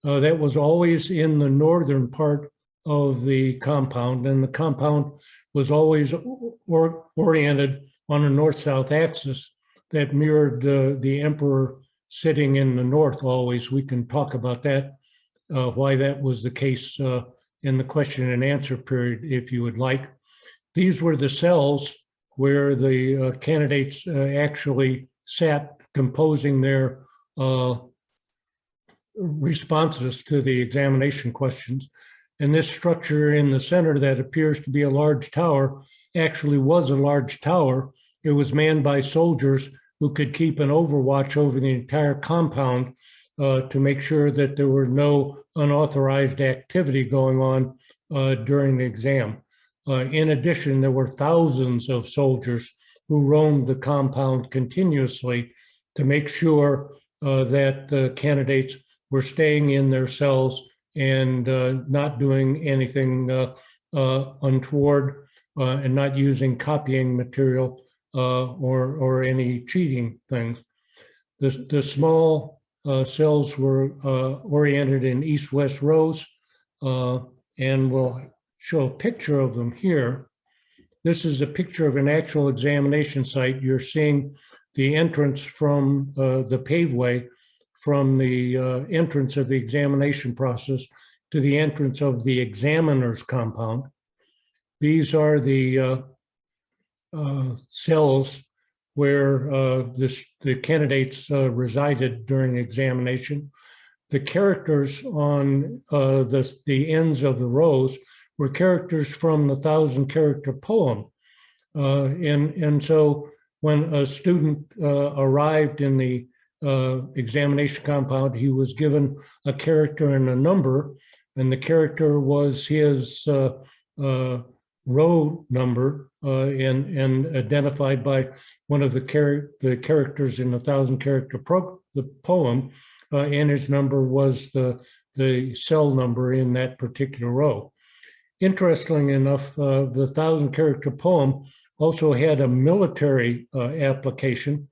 Speaker 3: That was always in the northern part of the compound, and the compound was always oriented on a north-south axis that mirrored the emperor sitting in the north always. We can talk about that, why that was the case in the question and answer period, if you would like. These were the cells where the candidates actually sat composing their responses to the examination questions. And this structure in the center that appears to be a large tower actually was a large tower. It was manned by soldiers who could keep an overwatch over the entire compound to make sure that there were no unauthorized activity going on during the exam. In addition, there were thousands of soldiers who roamed the compound continuously to make sure that the candidates were staying in their cells and not doing anything untoward and not using copying material or any cheating things. The small cells were oriented in east-west rows, and we'll show a picture of them here. This is a picture of an actual examination site. You're seeing the entrance from the paveway, from the entrance of the examination process to the entrance of the examiner's compound. These are the cells where the candidates resided during the examination. The characters on the ends of the rows were characters from the 1,000-character poem. And so when a student arrived in the examination compound, he was given a character and a number, and the character was his row number and identified by one of the characters in the 1,000-character poem, and his number was the cell number in that particular row. Interestingly enough, the 1,000-character poem also had a military application.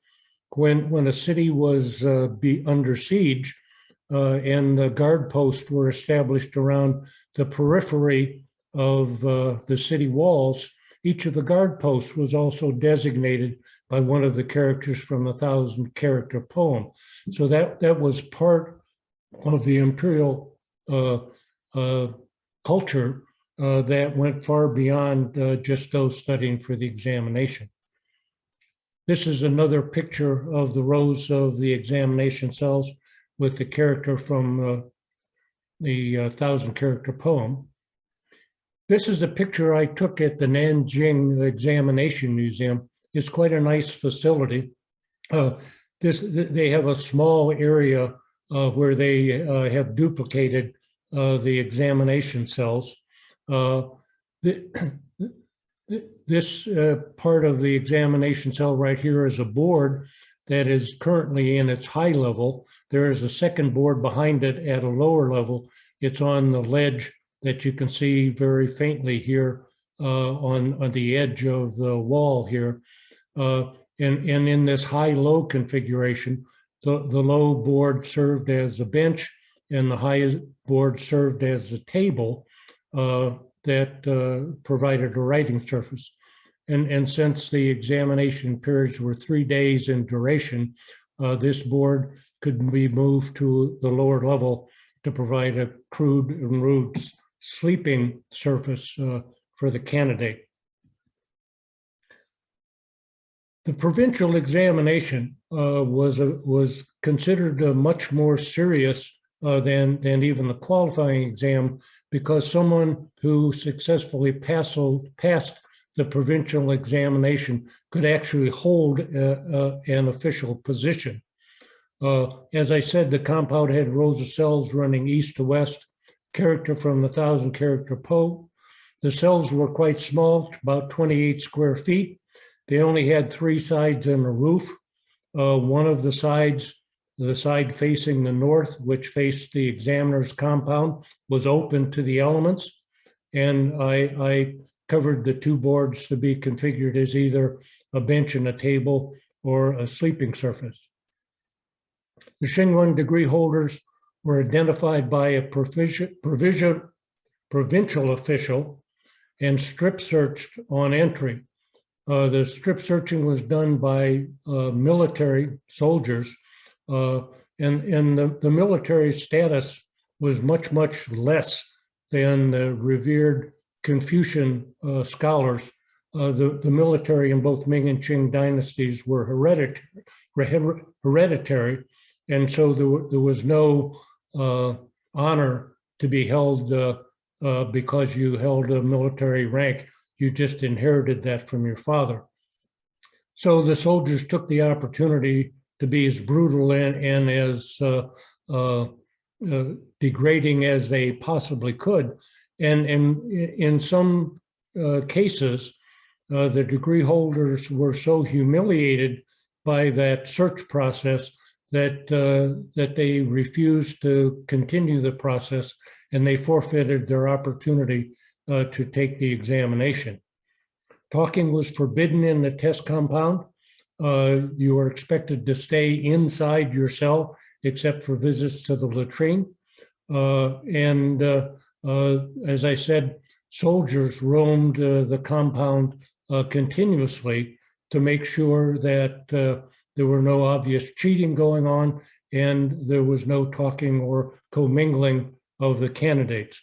Speaker 3: When a city was under siege and the guard posts were established around the periphery of the city walls, each of the guard posts was also designated by one of the characters from the 1,000-character poem. So that was part of the imperial culture that went far beyond just those studying for the examination. This is another picture of the rows of the examination cells with the character from the 1,000-character poem. This is a picture I took at the Nanjing Examination Museum. It's quite a nice facility. They have a small area where they have duplicated the examination cells. This part of the examination cell right here is a board that is currently in its high level. There is a second board behind it at a lower level. It's on the ledge that you can see very faintly here on the edge of the wall here. And in this high-low configuration, the low board served as a bench and the high board served as a table that provided a writing surface. And since the examination periods were 3 days in duration, this board could be moved to the lower level to provide a crude and rude sleeping surface for the candidate. The provincial examination was considered much more serious than even the qualifying exam, because someone who successfully passed the provincial examination could actually hold an official position. As I said, the compound had rows of cells running east to west, character from the 1,000-character poem. The cells were quite small, about 28 square feet. They only had 3 sides and a roof. One of the sides, the side facing the north, which faced the examiner's compound, was open to the elements. And I covered the 2 boards to be configured as either a bench and a table or a sleeping surface. The Xinguang degree holders were identified by a provincial official and strip searched on entry. The strip searching was done by military soldiers, and the military status was much, much less than the revered Confucian scholars. The military in both Ming and Qing dynasties were hereditary, and so there was no honor to be held because you held a military rank. You just inherited that from your father. So the soldiers took the opportunity to be as brutal and as degrading as they possibly could. And in some cases, the degree holders were so humiliated by that search process that they refused to continue the process, and they forfeited their opportunity to take the examination. Talking was forbidden in the test compound. You were expected to stay inside your cell, except for visits to the latrine. As I said, soldiers roamed the compound continuously to make sure that there were no obvious cheating going on and there was no talking or commingling of the candidates.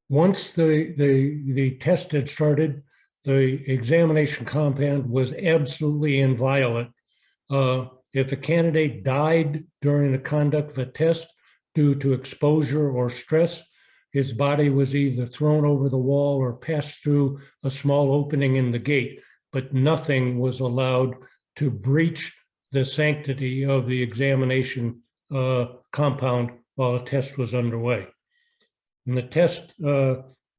Speaker 3: Once the test had started, the examination compound was absolutely inviolate. If a candidate died during the conduct of a test due to exposure or stress, his body was either thrown over the wall or passed through a small opening in the gate, but nothing was allowed to breach the sanctity of the examination compound while a test was underway. And the test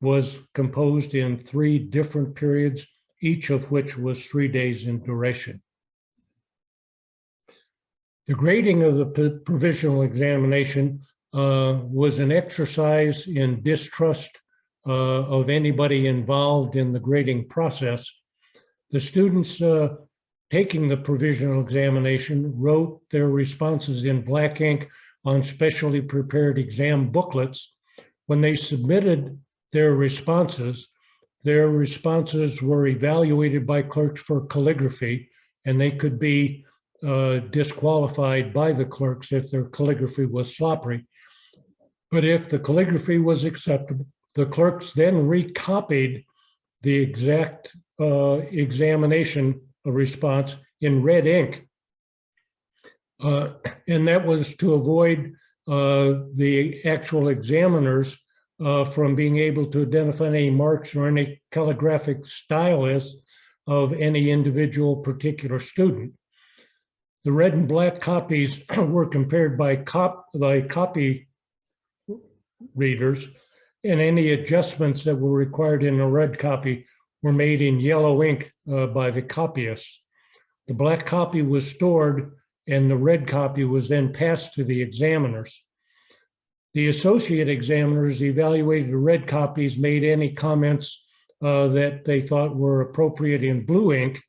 Speaker 3: was composed in 3 different periods, each of which was 3 days in duration. The grading of the provisional examination was an exercise in distrust of anybody involved in the grading process. The students taking the provisional examination wrote their responses in black ink on specially prepared exam booklets. When they submitted their responses were evaluated by clerks for calligraphy, and they could be disqualified by the clerks if their calligraphy was sloppy. But if the calligraphy was acceptable, the clerks then recopied the exact examination response in red ink. And that was to avoid the actual examiners from being able to identify any marks or any calligraphic stylus of any individual particular student. The red and black copies were compared by copy readers, and any adjustments that were required in a red copy were made in yellow ink by the copyists. The black copy was stored, and the red copy was then passed to the examiners. The associate examiners evaluated the red copies, made any comments that they thought were appropriate in blue ink,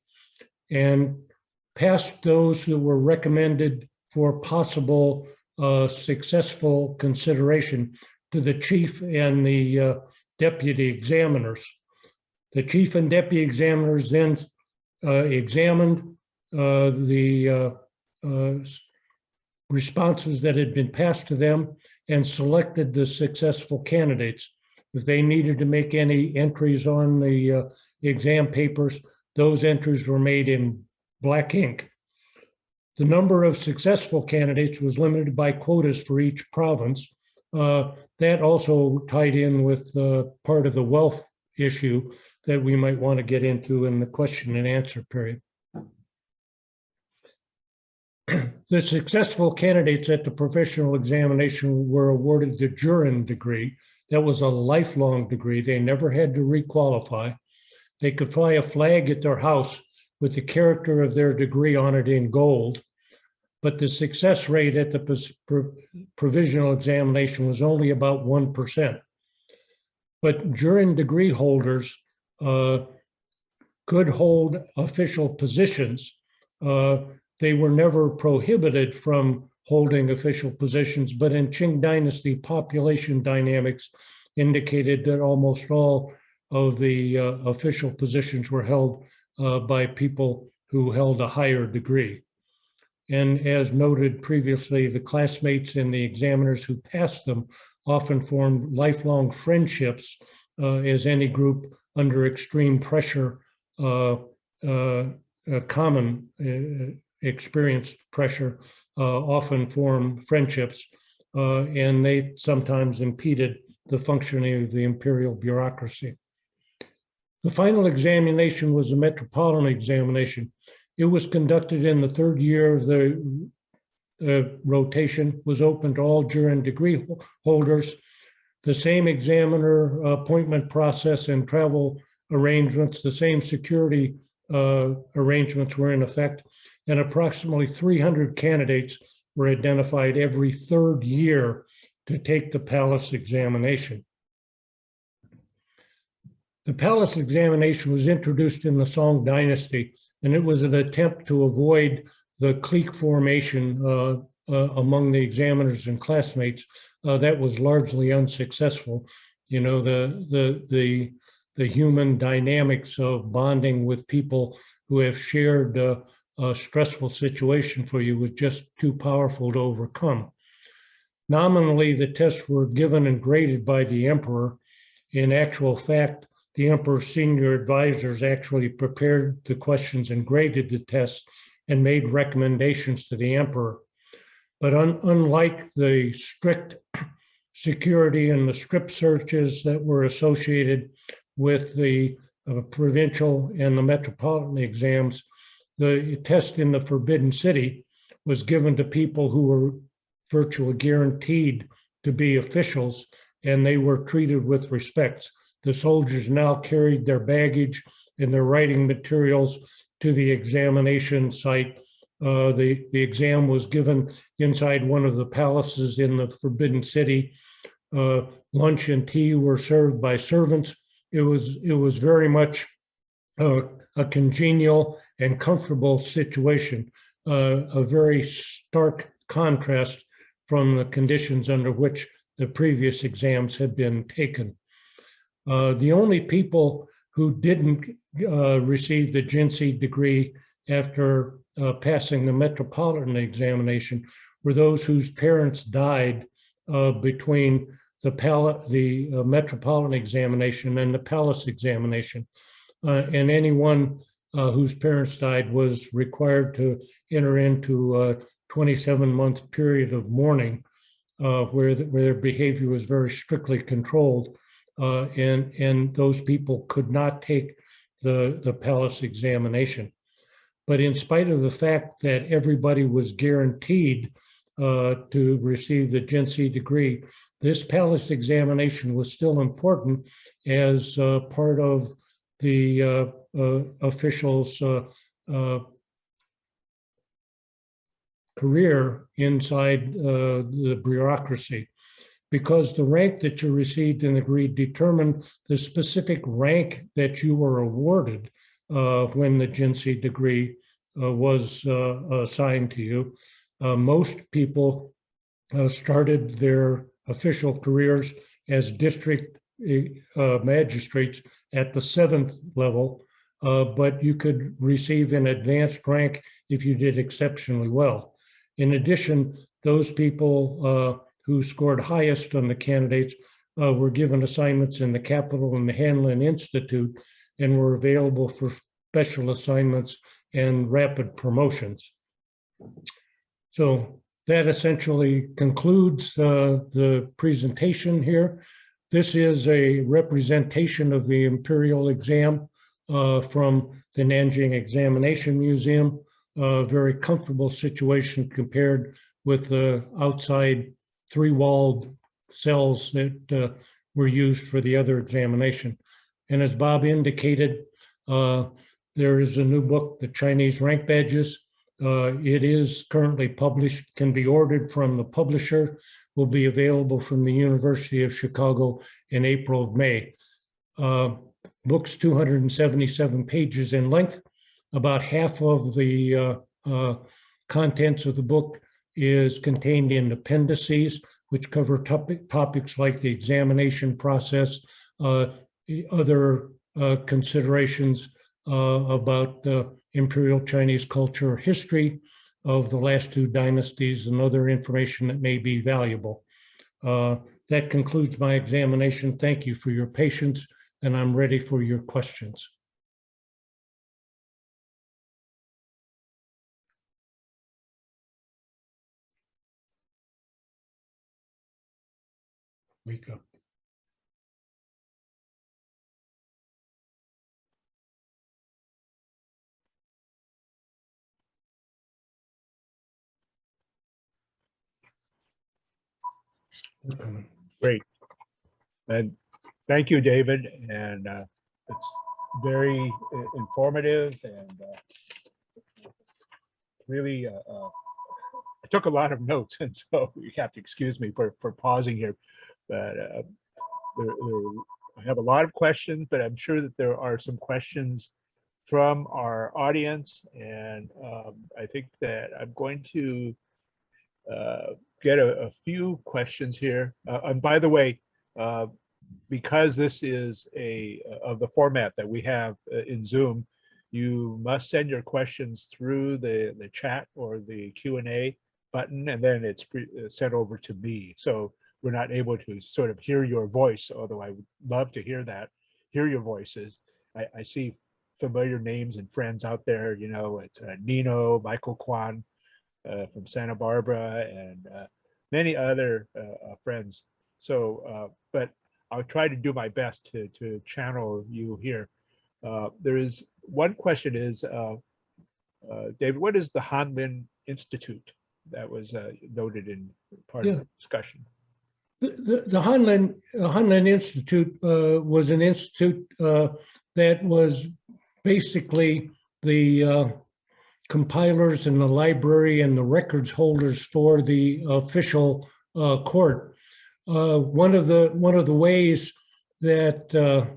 Speaker 3: and passed those that were recommended for possible successful consideration to the chief and the deputy examiners. The chief and deputy examiners then examined the responses that had been passed to them and selected the successful candidates. If they needed to make any entries on the exam papers, those entries were made in black ink. The number of successful candidates was limited by quotas for each province. That also tied in with part of the wealth issue that we might want to get into in the question and answer period. The successful candidates at the provisional examination were awarded the adorned degree. That was a lifelong degree. They never had to requalify. They could fly a flag at their house with the character of their degree on it in gold. But the success rate at the provisional examination was only about 1%. But adorned degree holders could hold official positions. They were never prohibited from holding official positions, but in Qing Dynasty, population dynamics indicated that almost all of the official positions were held by people who held a higher degree. And as noted previously, the classmates and the examiners who passed them often formed lifelong friendships, as any group under extreme pressure, common experienced pressure, often form friendships, and they sometimes impeded the functioning of the imperial bureaucracy. The final examination was the Metropolitan Examination. It was conducted in the 3rd year of the rotation, was open to all adorned degree holders. The same examiner appointment process and travel arrangements, the same security arrangements were in effect, and approximately 300 candidates were identified every 3rd year to take the palace examination. The palace examination was introduced in the Song Dynasty, and it was an attempt to avoid the clique formation among the examiners and classmates. That was largely unsuccessful. You know, the human dynamics of bonding with people who have shared a stressful situation for you was just too powerful to overcome. Nominally, the tests were given and graded by the emperor. In actual fact, the emperor's senior advisors actually prepared the questions and graded the tests and made recommendations to the emperor. But unlike the strict security and the script searches that were associated with the provincial and the metropolitan exams, the test in the Forbidden City was given to people who were virtually guaranteed to be officials, and they were treated with respect. The soldiers now carried their baggage and their writing materials to the examination site. The exam was given inside one of the palaces in the Forbidden City. Lunch and tea were served by servants. It was very much a congenial and comfortable situation, a very stark contrast from the conditions under which the previous exams had been taken. The only people who didn't receive the Jinsi degree after passing the Metropolitan Examination were those whose parents died between the Metropolitan Examination and the Palace Examination. And anyone whose parents died was required to enter into a 27-month period of mourning where their behavior was very strictly controlled. And those people could not take the Palace Examination. But in spite of the fact that everybody was guaranteed to receive the Jinsi degree, this Palace Examination was still important as part of the officials' career inside the bureaucracy, because the rank that you received in the degree determined the specific rank that you were awarded when the Jinsi degree was assigned to you. Most people started their official careers as district magistrates at the 7th level, but you could receive an advanced rank if you did exceptionally well. In addition, those people who scored highest on the candidates were given assignments in the capital and the Honlin Institute and were available for special assignments and rapid promotions. So that essentially concludes the presentation here. This is a representation of the imperial exam from the Nanjing Examination Museum. A very comfortable situation compared with the outside 3-walled cells that were used for the other examination. And as Bob indicated, there is a new book, The Chinese Rank Badges. It is currently published, can be ordered from the publisher, will be available from the University of Chicago in April of May. Book's 277 pages in length. About half of the contents of the book is contained in appendices, which cover topics like the examination process, other considerations about Imperial Chinese culture, history of the last 2 dynasties, and other information that may be valuable. That concludes my examination. Thank you for your patience, and I'm ready for your questions. Wake up.
Speaker 1: Great. And thank you, David. And it's very informative and really, I took a lot of notes, and so you have to excuse me for pausing here. But I have a lot of questions, but I'm sure that there are some questions from our audience. And I think that I'm going to get a few questions here. And by the way, because this is of the format that we have in Zoom, you must send your questions through the chat or the Q&A button, and then it's sent over to me. So we're not able to sort of hear your voice, although I would love to hear that hear your voices. I see familiar names and friends out there. You know, it's Nino, Michael Kwan from Santa Barbara, and many other friends. So, but I'll try to do my best to channel you here. There is one question is, David, what is the Honlin Institute that was noted in part of the discussion?
Speaker 3: The Honlin Institute was an institute that was basically the compilers and the library and the records holders for the official court. One of the ways that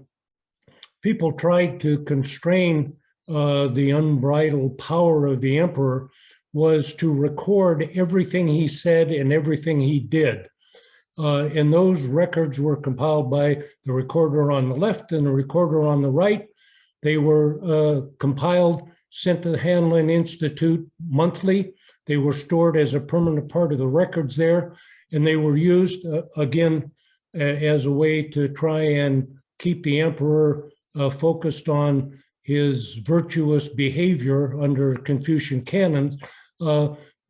Speaker 3: people tried to constrain the unbridled power of the emperor was to record everything he said and everything he did. And those records were compiled by the recorder on the left and the recorder on the right. They were compiled, sent to the Honlin Institute monthly. They were stored as a permanent part of the records there, and they were used again as a way to try and keep the emperor focused on his virtuous behavior under Confucian canons.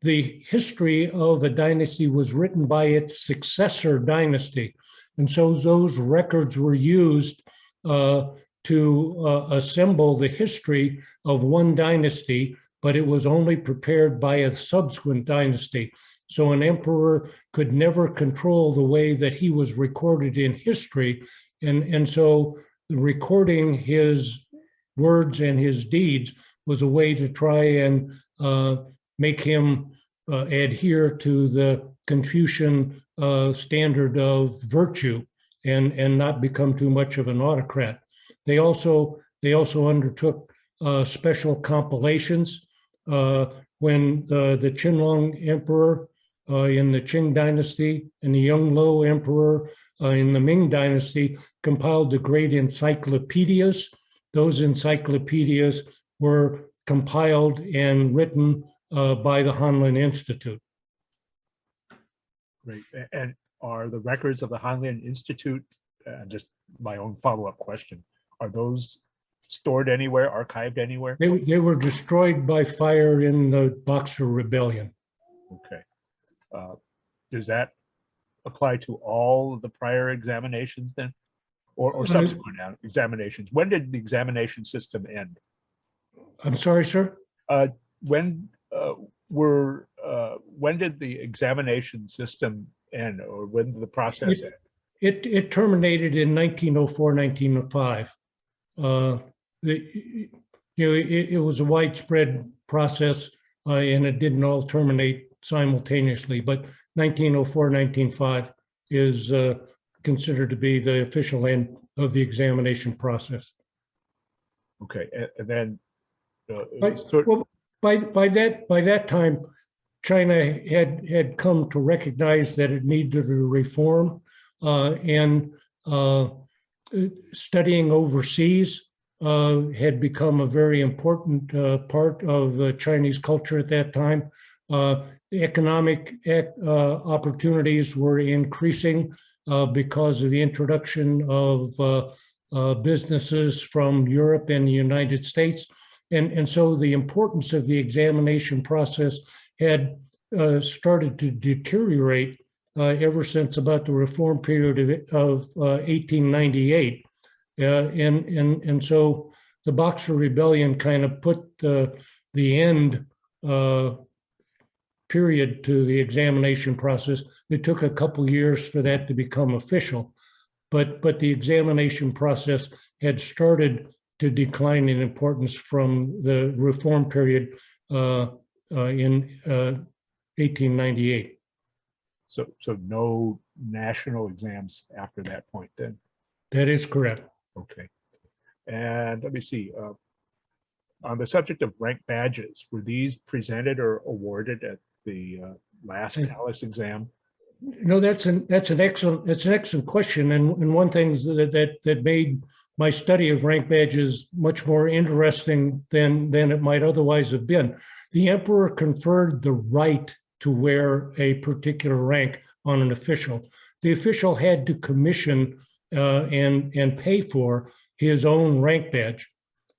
Speaker 3: The history of a dynasty was written by its successor dynasty. And so those records were used to assemble the history of one dynasty, but it was only prepared by a subsequent dynasty. So an emperor could never control the way that he was recorded in history. And so recording his words and his deeds was a way to try and make him adhere to the Confucian standard of virtue and not become too much of an autocrat. They also undertook special compilations when the Qianlong emperor in the Qing Dynasty and the Yongle emperor in the Ming Dynasty compiled the great encyclopedias. Those encyclopedias were compiled and written by the Honlin Institute.
Speaker 1: Great. And are the records of the Honlin Institute, just my own follow-up question, are those stored anywhere, archived anywhere?
Speaker 3: They were destroyed by fire in the Boxer Rebellion.
Speaker 1: Okay. Does that apply to all of the prior examinations then? Or subsequent examinations? When did the examination system end?
Speaker 3: I'm sorry, sir?
Speaker 1: When did the examination system end, or when did the process end?
Speaker 3: It terminated in 1904, 1905. It was a widespread process, and it didn't all terminate simultaneously. But 1904, 1905 is considered to be the official end of the examination process.
Speaker 1: Okay, and then
Speaker 3: by that time, China had come to recognize that it needed to reform, and studying overseas had become a very important part of Chinese culture at that time. Economic opportunities were increasing because of the introduction of businesses from Europe and the United States. And so the importance of the examination process had started to deteriorate ever since about the reform period of 1898. And so the Boxer Rebellion kind of put the end period to the examination process. It took a couple years for that to become official, but the examination process had started to decline in importance from the reform period in 1898.
Speaker 1: So no national exams after that point then?
Speaker 3: That is correct.
Speaker 1: Okay. And let me see. On the subject of rank badges, were these presented or awarded at the last palace exam?
Speaker 3: No, that's an excellent question, and one thing that made my study of rank badges much more interesting than it might otherwise have been. The emperor conferred the right to wear a particular rank on an official. The official had to commission and pay for his own rank badge.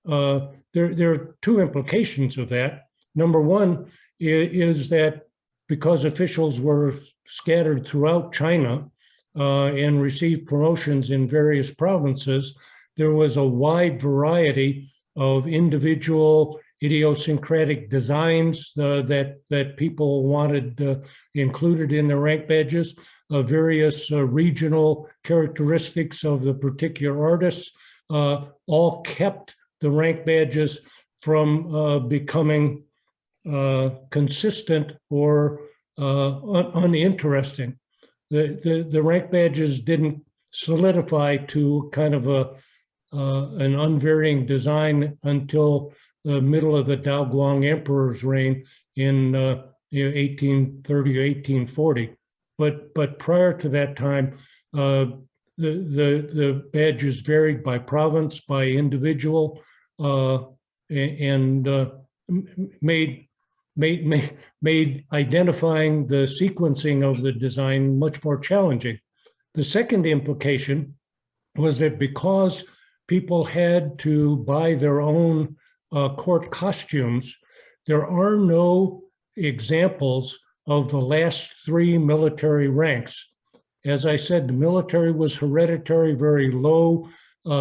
Speaker 3: There are two implications of that. Number one is that because officials were scattered throughout China and received promotions in various provinces, there was a wide variety of individual idiosyncratic designs that people wanted included in their rank badges, various regional characteristics of the particular artists, all kept the rank badges from becoming consistent or uninteresting. The rank badges didn't solidify to kind of an unvarying design until the middle of the Daoguang Emperor's reign in 1830 or 1840. But prior to that time, the badges varied by province, by individual, and made identifying the sequencing of the design much more challenging. The second implication was that because people had to buy their own court costumes, there are no examples of the last three military ranks. As I said, the military was hereditary, very low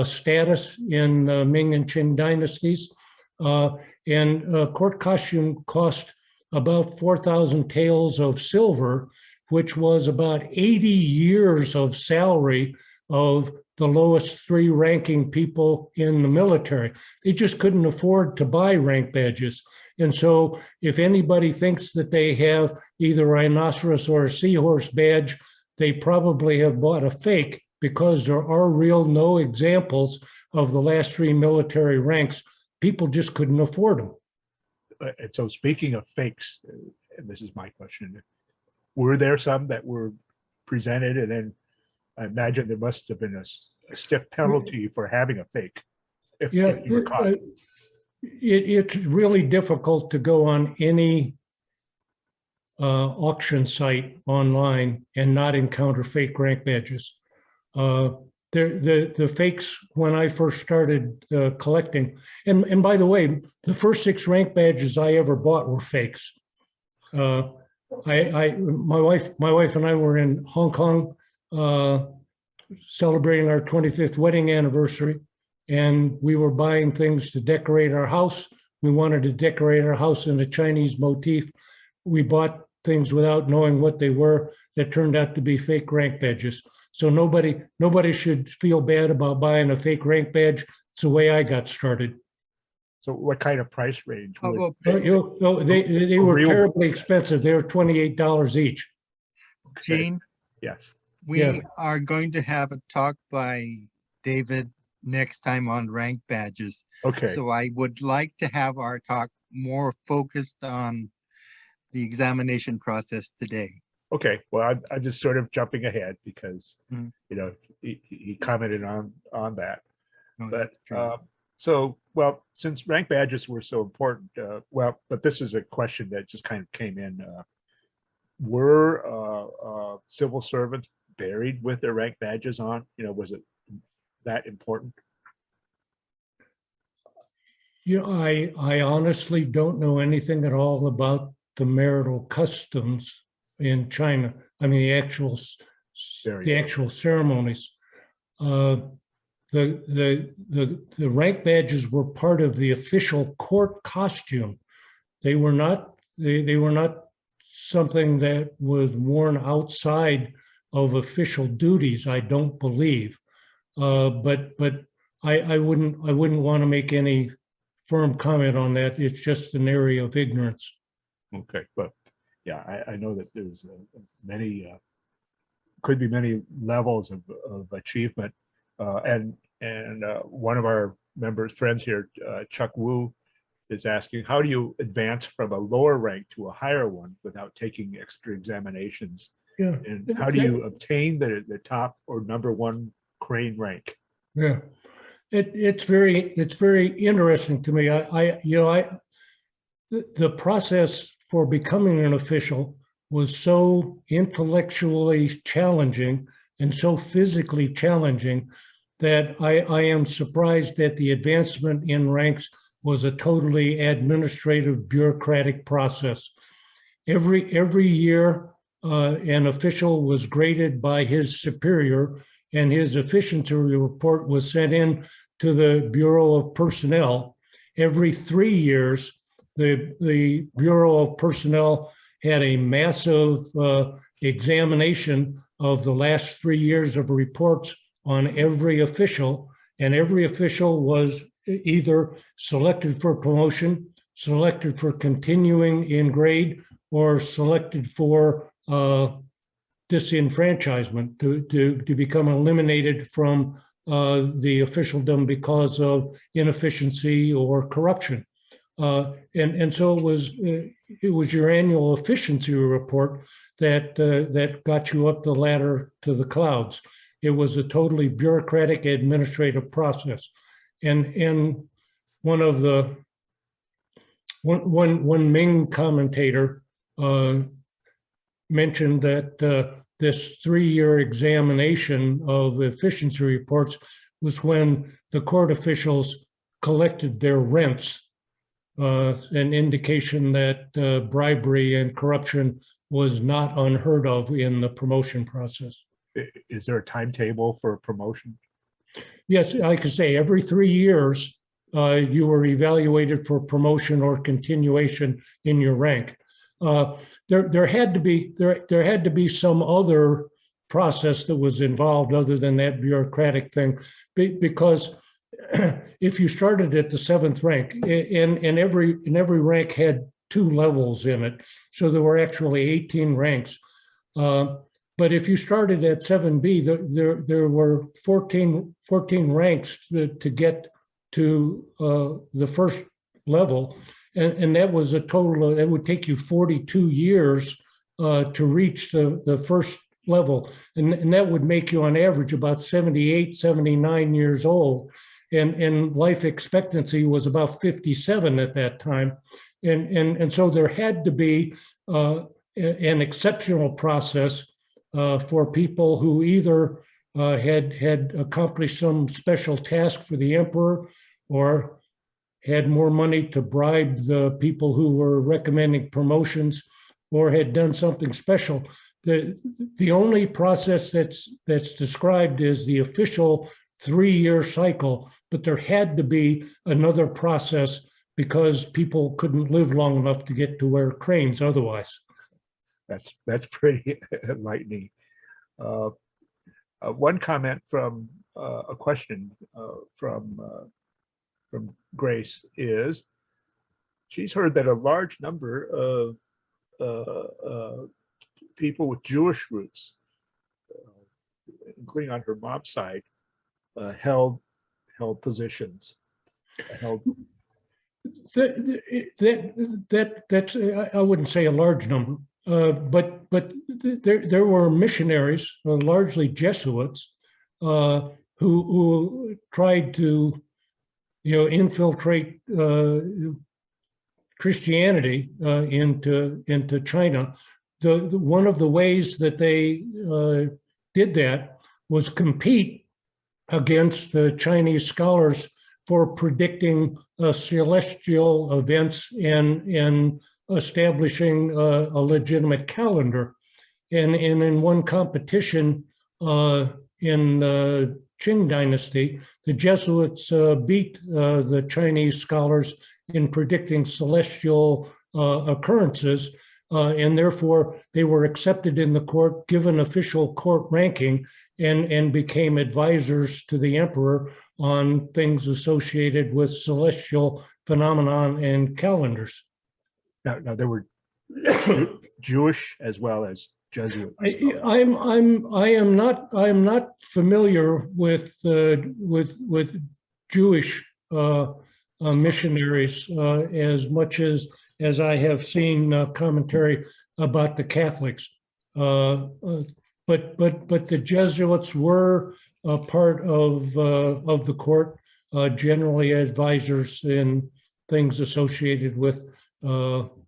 Speaker 3: status in Ming and Qing dynasties. And court costume cost about 4,000 taels of silver, which was about 80 years of salary of the lowest three ranking people in the military. They just couldn't afford to buy rank badges. And so if anybody thinks that they have either a rhinoceros or a seahorse badge, they probably have bought a fake, because there are no examples of the last three military ranks. People just couldn't afford them.
Speaker 1: And so speaking of fakes, and this is my question, were there some that were presented, and then I imagine there must have been a stiff penalty for having a fake? If you were caught.
Speaker 3: It's really difficult to go on any auction site online and not encounter fake rank badges. The fakes, when I first started collecting, and by the way, the first 6 rank badges I ever bought were fakes. My wife and I were in Hong Kong celebrating our 25th wedding anniversary, and we were buying things to decorate our house. We wanted to decorate our house in a Chinese motif. We bought things without knowing what they were that turned out to be fake rank badges. So nobody should feel bad about buying a fake rank badge. It's the way I got started.
Speaker 1: So what kind of price range?
Speaker 2: They
Speaker 3: were terribly expensive. They were $28 each.
Speaker 2: Gene?
Speaker 1: Yes.
Speaker 2: We are going to have a talk by David next time on rank badges.
Speaker 1: Okay.
Speaker 2: So I would like to have our talk more focused on the examination process today.
Speaker 1: Okay, well, I'm just sort of jumping ahead because, you know, he commented on that.
Speaker 2: No,
Speaker 1: But
Speaker 2: that's true.
Speaker 1: so, well, since rank badges were so important, but this is a question that just kind of came in. Were civil servants buried with their rank badges on? You know, was it that important?
Speaker 3: You know, I honestly don't know anything at all about the marital customs in China. I mean, the actual ceremonies. The rank badges were part of the official court costume. They were not something that was worn outside of official duties, I don't believe. But I wouldn't want to make any firm comment on that. It's just an area of ignorance.
Speaker 1: Okay, but yeah, I know that there's many, could be many levels of achievement, and one of our friends here, Chuck Wu, is asking, how do you advance from a lower rank to a higher one without taking extra examinations?
Speaker 3: Yeah.
Speaker 1: And how do you obtain the top or #1 crane rank?
Speaker 3: Yeah, it's very interesting to me. The process for becoming an official was so intellectually challenging and so physically challenging that I am surprised that the advancement in ranks was a totally administrative, bureaucratic process. Every year, an official was graded by his superior, and his efficiency report was sent in to the Bureau of Personnel. Every 3 years, the Bureau of Personnel had a massive examination of the last 3 years of reports on every official, and every official was either selected for promotion, selected for continuing in grade, or selected for disenfranchisement, to become eliminated from the officialdom because of inefficiency or corruption. And so it was your annual efficiency report that got you up the ladder to the clouds. It was a totally bureaucratic administrative process. And one Ming commentator mentioned that this 3-year examination of efficiency reports was when the court officials collected their rents, an indication that bribery and corruption was not unheard of in the promotion process.
Speaker 1: Is there a timetable for promotion?
Speaker 3: Yes, I could say every 3 years, you were evaluated for promotion or continuation in your rank. There had to be some other process that was involved other than that bureaucratic thing, because if you started at the 7th rank, and every rank had 2 levels in it, so there were actually 18 ranks. But if you started at 7B, there were 14 ranks to get to the first level. And that was a total, it would take you 42 years to reach the first level. And that would make you on average about 78, 79 years old. And life expectancy was about 57 at that time. And so there had to be an exceptional process for people who either had accomplished some special task for the emperor, or had more money to bribe the people who were recommending promotions, or had done something special. The only process that's described is the official 3-year cycle, but there had to be another process because people couldn't live long enough to get to wear cranes otherwise.
Speaker 1: That's pretty enlightening. One comment from a question from Grace is, she's heard that a large number of people with Jewish roots, including on her mom's side, held positions.
Speaker 3: That's I wouldn't say a large number. But there were missionaries, largely Jesuits, who tried to, infiltrate Christianity into China. One of the ways that they did that was compete against the Chinese scholars for predicting celestial events and establishing a legitimate calendar. And in one competition in the Qing Dynasty, the Jesuits beat the Chinese scholars in predicting celestial occurrences, and therefore they were accepted in the court, given official court ranking, and became advisors to the emperor on things associated with celestial phenomenon and calendars.
Speaker 1: Now there were Jewish as well as Jesuit.
Speaker 3: I am not familiar with Jewish missionaries as much as I have seen commentary about the Catholics. But the Jesuits were a part of the court, generally advisors in things associated with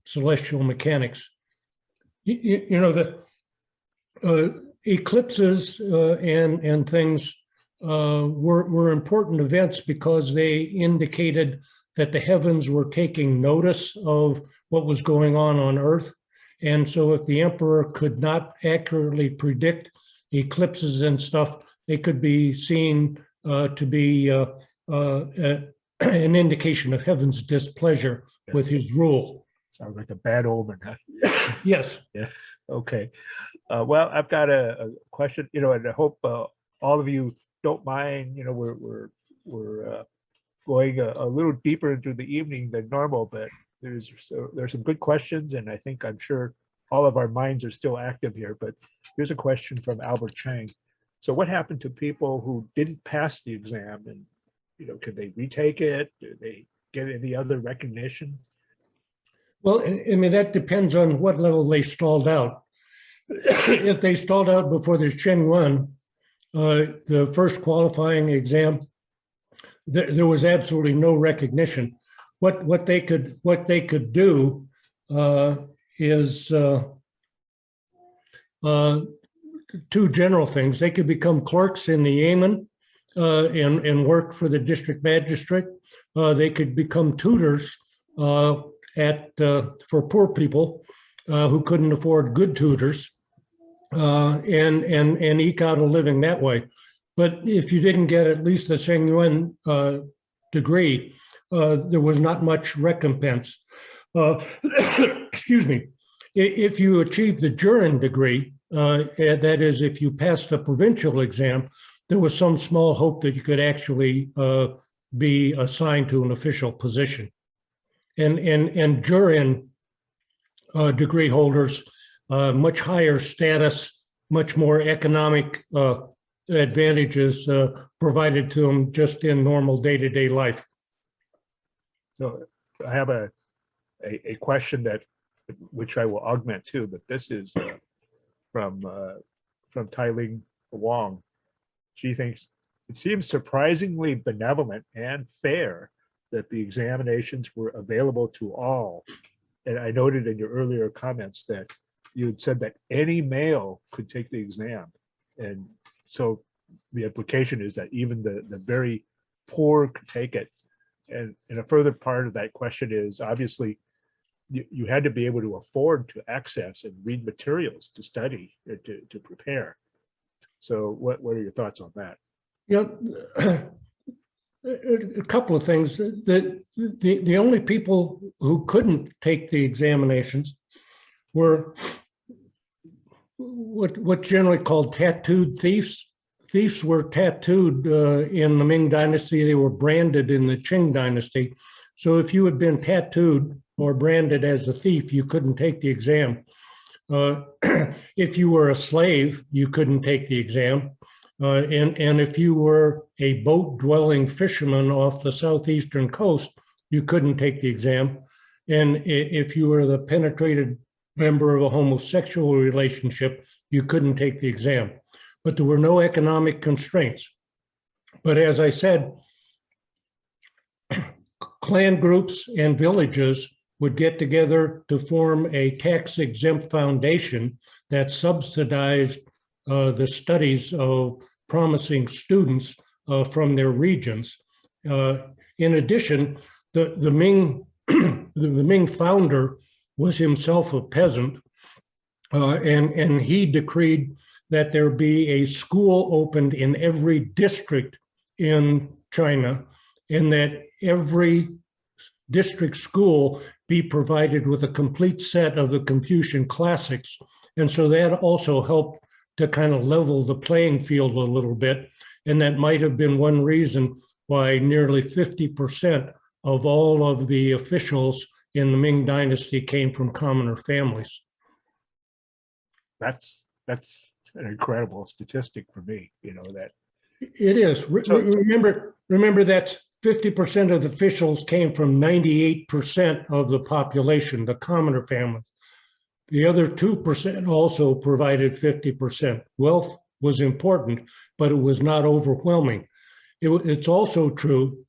Speaker 3: celestial mechanics. The eclipses and things were important events because they indicated that the heavens were taking notice of what was going on Earth. And so if the emperor could not accurately predict eclipses and stuff, they could be seen to be an indication of heaven's displeasure with his rule.
Speaker 1: Sounds like a bad omen, huh?
Speaker 3: Yes.
Speaker 1: Yeah. Okay. Well, I've got a question, and I hope all of you don't mind. We're going a little deeper into the evening than normal, but there's some good questions, and I'm sure all of our minds are still active here. But here's a question from Albert Chang. So, what happened to people who didn't pass the exam, and could they retake it? Do they get any other recognition?
Speaker 3: Well, I mean, that depends on what level they stalled out. If they stalled out before the Qing Yuan, the first qualifying exam, there was absolutely no recognition. What they could do is two general things. They could become clerks in the Yamen and work for the district magistrate. They could become tutors for poor people who couldn't afford good tutors, and eke out a living that way. But if you didn't get at least the Sheng Yuan degree, there was not much recompense. Excuse me. If you achieved the Jurin degree, that is, if you passed the provincial exam, there was some small hope that you could actually be assigned to an official position. And Jurin degree holders, much higher status, much more economic advantages provided to them just in normal day-to-day life.
Speaker 1: So I have a question which I will augment too, but this is from Tailing Wong. She thinks it seems surprisingly benevolent and fair that the examinations were available to all. And I noted in your earlier comments that you had said that any male could take the exam. And so the implication is that even the very poor could take it. And a further part of that question is, obviously, you had to be able to afford to access and read materials to study, to prepare. So what are your thoughts on that?
Speaker 3: Yeah, a couple of things. The only people who couldn't take the examinations were what's generally called tattooed thieves. Thieves were tattooed in the Ming Dynasty. They were branded in the Qing Dynasty. So if you had been tattooed or branded as a thief, you couldn't take the exam. If you were a slave, you couldn't take the exam. And if you were a boat-dwelling fisherman off the southeastern coast, you couldn't take the exam. And if you were the penetrated member of a homosexual relationship, you couldn't take the exam. But there were no economic constraints. But as I said, clan groups and villages would get together to form a tax-exempt foundation that subsidized the studies of promising students from their regions. In addition, the Ming founder was himself a peasant, and he decreed that there be a school opened in every district in China, and that every district school be provided with a complete set of the Confucian Classics. And so that also helped to kind of level the playing field a little bit. And that might have been one reason why nearly 50% of all of the officials in the Ming Dynasty came from commoner families.
Speaker 1: That's an incredible statistic for me, that.
Speaker 3: It is. Remember that 50% of the officials came from 98% of the population, the commoner families. The other 2% also provided 50%. Wealth was important, but it was not overwhelming. It's also true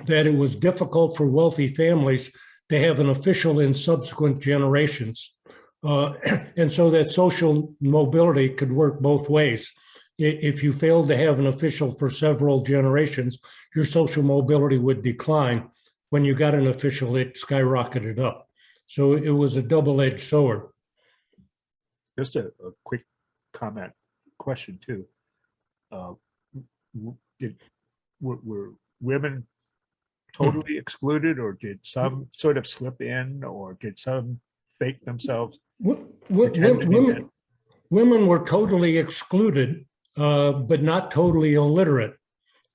Speaker 3: that it was difficult for wealthy families to have an official in subsequent generations. And so that social mobility could work both ways. if you failed to have an official for several generations, your social mobility would decline. When you got an official, it skyrocketed up. So it was a double-edged sword.
Speaker 1: Just a quick comment, question too. Were women totally excluded, or did some sort of slip in, or did some fake themselves?
Speaker 3: Women were totally excluded, but not totally illiterate.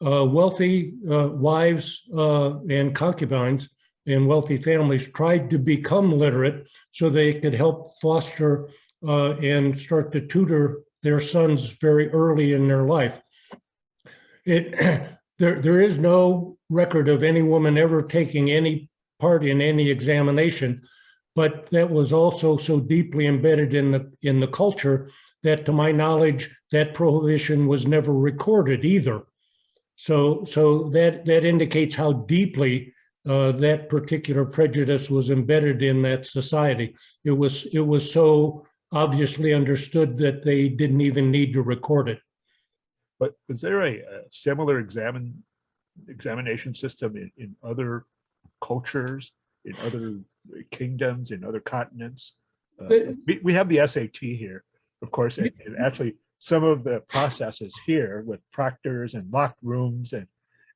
Speaker 3: Wealthy wives and concubines in wealthy families tried to become literate so they could help foster and start to tutor their sons very early in their life. There is no record of any woman ever taking any part in any examination, but that was also so deeply embedded in the culture that, to my knowledge, that prohibition was never recorded either. So that indicates how deeply that particular prejudice was embedded in that society. It was so obviously understood that they didn't even need to record it.
Speaker 1: But is there a similar examination system in other cultures, in other kingdoms, in other continents? We have the SAT here, of course, and actually some of the processes here with proctors and locked rooms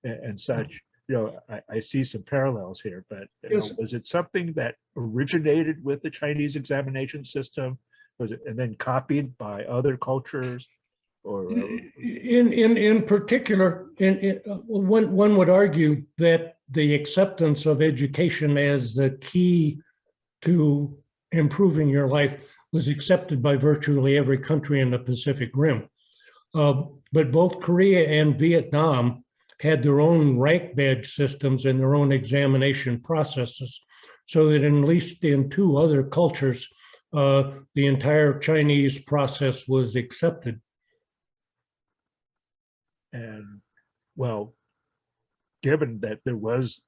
Speaker 1: and such, I see some parallels here, but was it something that originated with the Chinese examination system? Was it and then copied by other cultures? Or
Speaker 3: in particular, one would argue that the acceptance of education as the key to improving your life was accepted by virtually every country in the Pacific Rim. But both Korea and Vietnam had their own rank badge systems and their own examination processes, so that at least in two other cultures, the entire Chinese process was accepted.
Speaker 1: And well, given that there was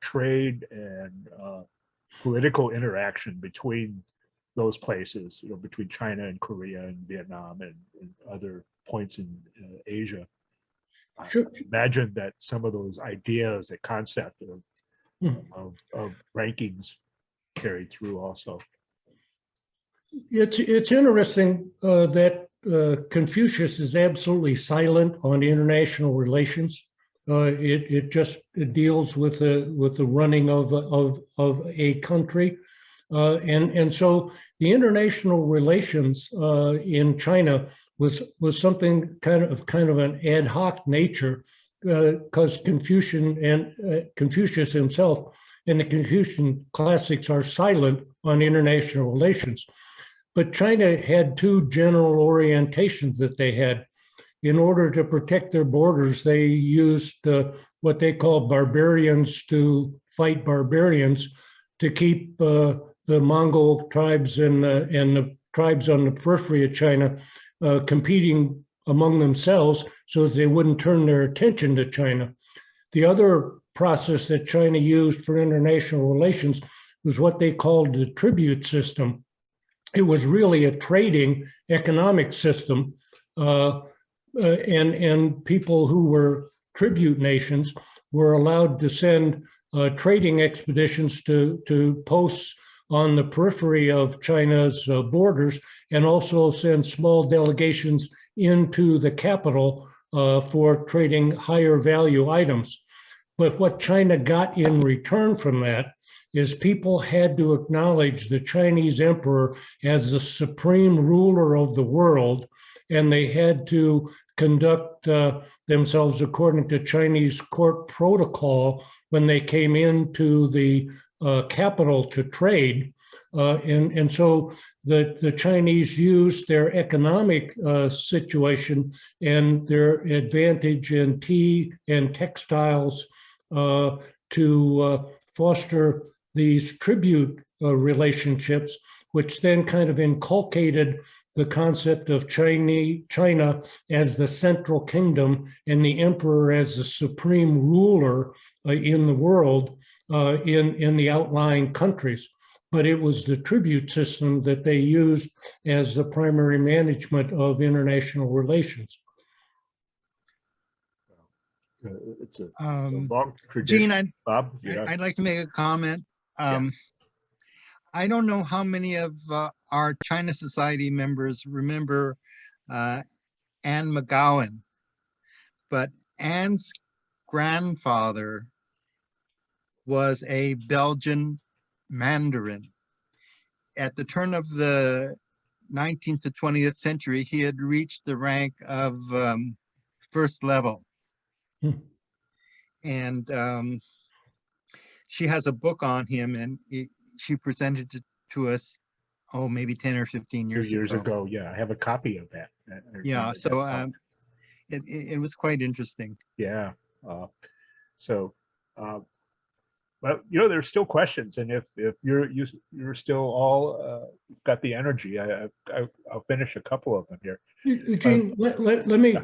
Speaker 1: trade and political interaction between those places, between China and Korea and Vietnam and other points in Asia,
Speaker 3: Sure.
Speaker 1: I imagine that some of those ideas, the concept of rankings carried through also.
Speaker 3: It's interesting that Confucius is absolutely silent on international relations. It just deals with the running of a country, and so the international relations in China was something kind of an ad hoc nature, because Confucius himself and the Confucian Classics are silent on international relations. But China had two general orientations that they had. In order to protect their borders, they used what they call barbarians to fight barbarians, to keep the Mongol tribes and the tribes on the periphery of China competing among themselves so that they wouldn't turn their attention to China. The other process that China used for international relations was what they called the tribute system. It was really a trading economic system, and people who were tribute nations were allowed to send trading expeditions to posts on the periphery of China's borders, and also send small delegations into the capital for trading higher value items. But what China got in return from that is people had to acknowledge the Chinese emperor as the supreme ruler of the world, and they had to conduct themselves according to Chinese court protocol when they came into the capital to trade. And so the Chinese used their economic situation and their advantage in tea and textiles to foster these tribute relationships, which then kind of inculcated the concept of China as the central kingdom and the emperor as the supreme ruler in the world in the outlying countries. but it was the tribute system that they used as the primary management of international relations.
Speaker 1: It's a
Speaker 2: Um,
Speaker 1: long tradition.
Speaker 2: Gene,
Speaker 1: Bob, yeah.
Speaker 2: I'd like to make a comment. I don't know how many of our China Society members remember Anne McGowan, but Anne's grandfather was a Belgian Mandarin. At the turn of the 19th to 20th century, he had reached the rank of first level. And she has a book on him, and she presented it to us, oh, maybe 10 or 15 years
Speaker 1: ago. Yeah, I have a copy of that.
Speaker 2: Yeah, so it was quite interesting.
Speaker 1: Yeah. Well, there's still questions, and if you're still all got the energy, I'll finish a couple of them here.
Speaker 3: Eugene, let me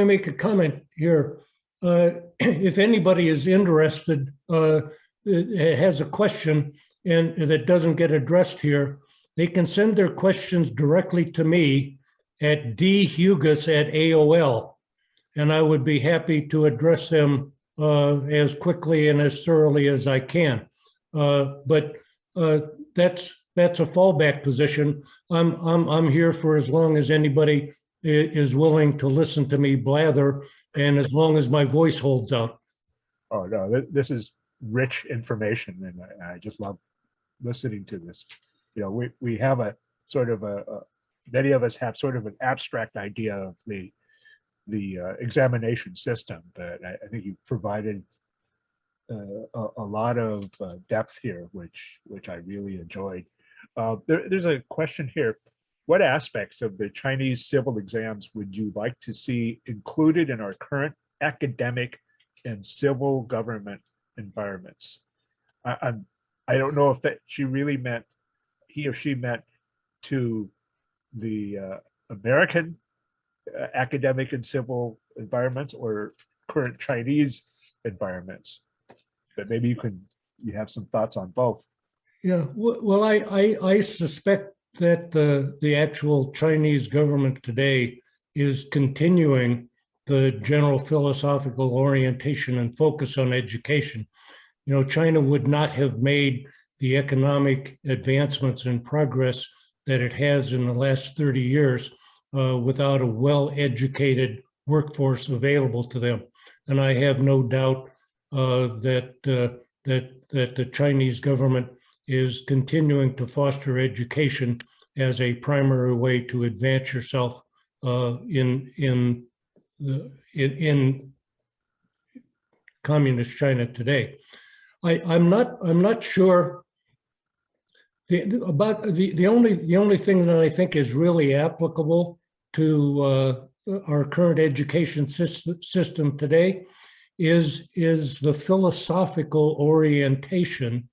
Speaker 3: make a comment here. If anybody is interested, has a question and that doesn't get addressed here, they can send their questions directly to me at dhugus@AOL, and I would be happy to address them as quickly and as thoroughly as I can. But that's a fallback position. I'm here for as long as anybody is willing to listen to me blather, and as long as my voice holds out.
Speaker 1: Oh no, this is rich information, and I just love listening to this. We have a sort of many of us have sort of an abstract idea of the examination system, but I think you provided a lot of depth here, which I really enjoyed. There's a question here. What aspects of the Chinese civil exams would you like to see included in our current academic and civil government environments? I don't know if he or she meant to the American academic and civil environments or current Chinese environments, but maybe you have some thoughts on both.
Speaker 3: Yeah, well, I suspect that the actual Chinese government today is continuing the general philosophical orientation and focus on education. China would not have made the economic advancements and progress that it has in the last 30 years without a well-educated workforce available to them. And I have no doubt that the Chinese government is continuing to foster education as a primary way to advance yourself in communist China today. I'm not sure. The only thing that I think is really applicable to our current education system today is the philosophical orientation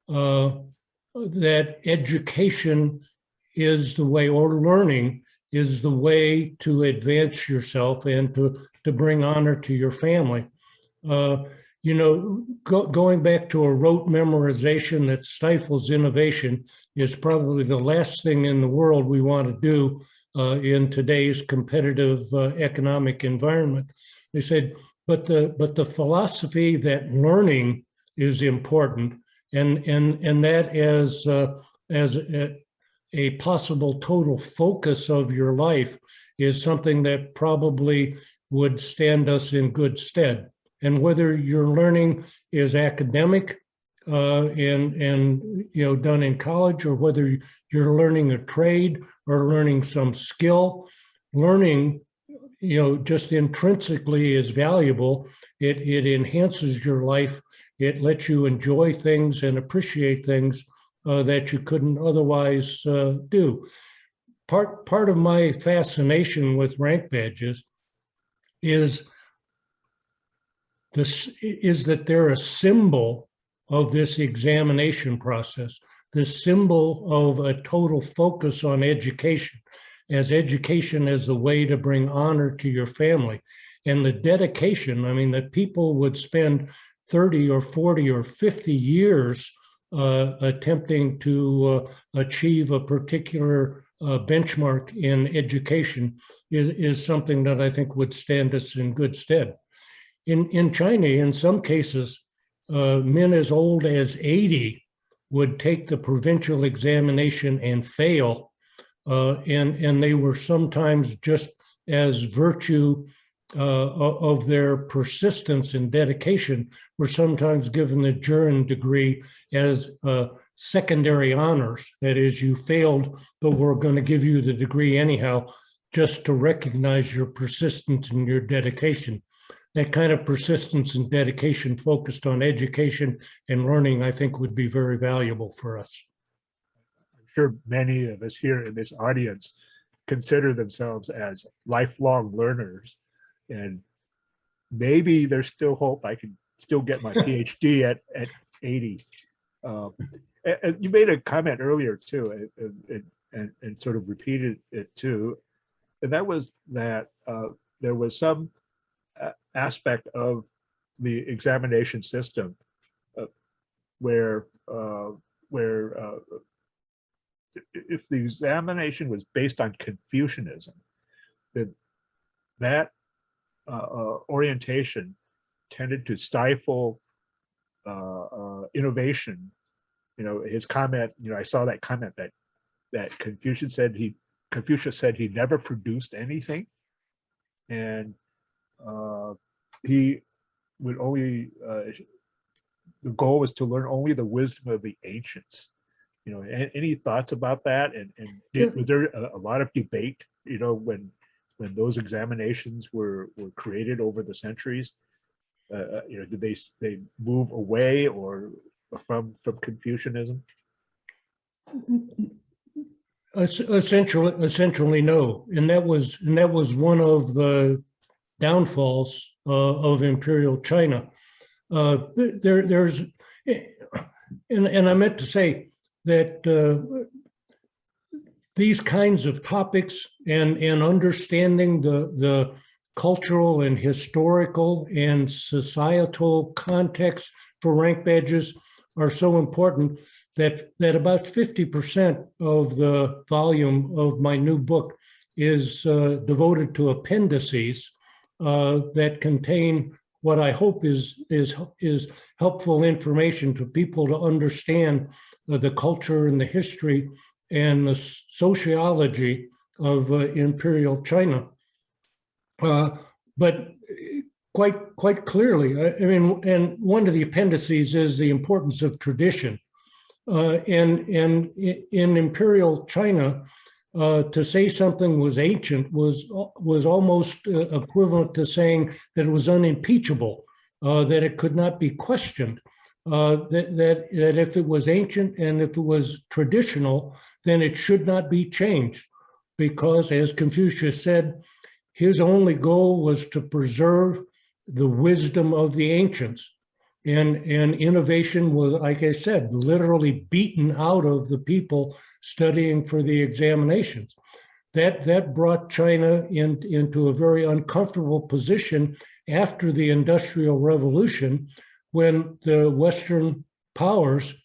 Speaker 3: that education is the way, or learning is the way to advance yourself and to bring honor to your family. Going back to a rote memorization that stifles innovation is probably the last thing in the world we want to do in today's competitive economic environment. They said, but the philosophy that learning is important, and that as a possible total focus of your life is something that probably would stand us in good stead. And whether your learning is academic and done in college, or whether you're learning a trade or learning some skill, learning just intrinsically is valuable. It enhances your life. It lets you enjoy things and appreciate things that you couldn't otherwise do. Part of my fascination with rank badges is that they're a symbol of this examination process, this symbol of a total focus on education as the way to bring honor to your family. And the dedication, that people would spend 30 or 40 or 50 years attempting to achieve a particular benchmark in education is something that I think would stand us in good stead. In China, in some cases, men as old as 80 would take the provincial examination and fail, and they were sometimes, just as virtue of their persistence and dedication, were sometimes given the Jurin degree as secondary honors. That is, you failed, but we're going to give you the degree anyhow, just to recognize your persistence and your dedication. That kind of persistence and dedication focused on education and learning, I think, would be very valuable for us.
Speaker 1: I'm sure many of us here in this audience consider themselves as lifelong learners, and maybe there's still hope I can still get my PhD at 80. And you made a comment earlier too, and sort of repeated it too, and that was that there was some aspect of the examination system where if the examination was based on Confucianism, that orientation tended to stifle innovation. You know, his comment, you know, I saw that comment that Confucius said he never produced anything, and he would only the goal was to learn only the wisdom of the ancients. You know, any thoughts about that? And was there a lot of debate, you know, when those examinations were created over the centuries? You know, did they move away or from Confucianism?
Speaker 3: Essentially, no. And that was one of the downfalls of imperial China. There's, and I meant to say that these kinds of topics and understanding the cultural and historical and societal context for rank badges are so important that about 50% of the volume of my new book is devoted to appendices that contain what I hope is helpful information to people to understand the culture and the history and the sociology of imperial China. But quite clearly, I mean, and one of the appendices is the importance of tradition. And in imperial China, to say something was ancient was almost equivalent to saying that it was unimpeachable, that it could not be questioned, that if it was ancient and if it was traditional, then it should not be changed, because, as Confucius said, his only goal was to preserve the wisdom of the ancients. And innovation was, like I said, literally beaten out of the people studying for the examinations. That brought China into a very uncomfortable position after the Industrial Revolution, when the Western powers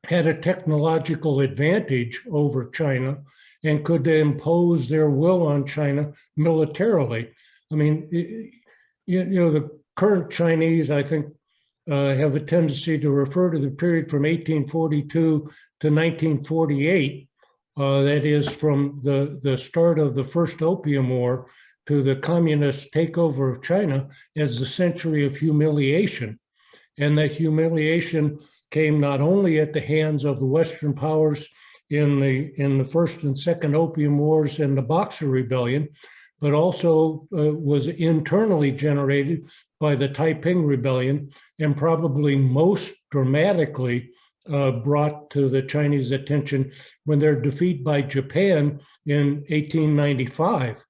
Speaker 3: had a technological advantage over China and could impose their will on China militarily. I mean, you know, the current Chinese, I think, have a tendency to refer to the period from 1842 to 1948, that is from the start of the First Opium War to the communist takeover of China, as the Century of Humiliation. And that humiliation came not only at the hands of the Western powers in the First and Second Opium Wars and the Boxer Rebellion, but also was internally generated by the Taiping Rebellion, and probably most dramatically brought to the Chinese attention when their defeat by Japan in 1895.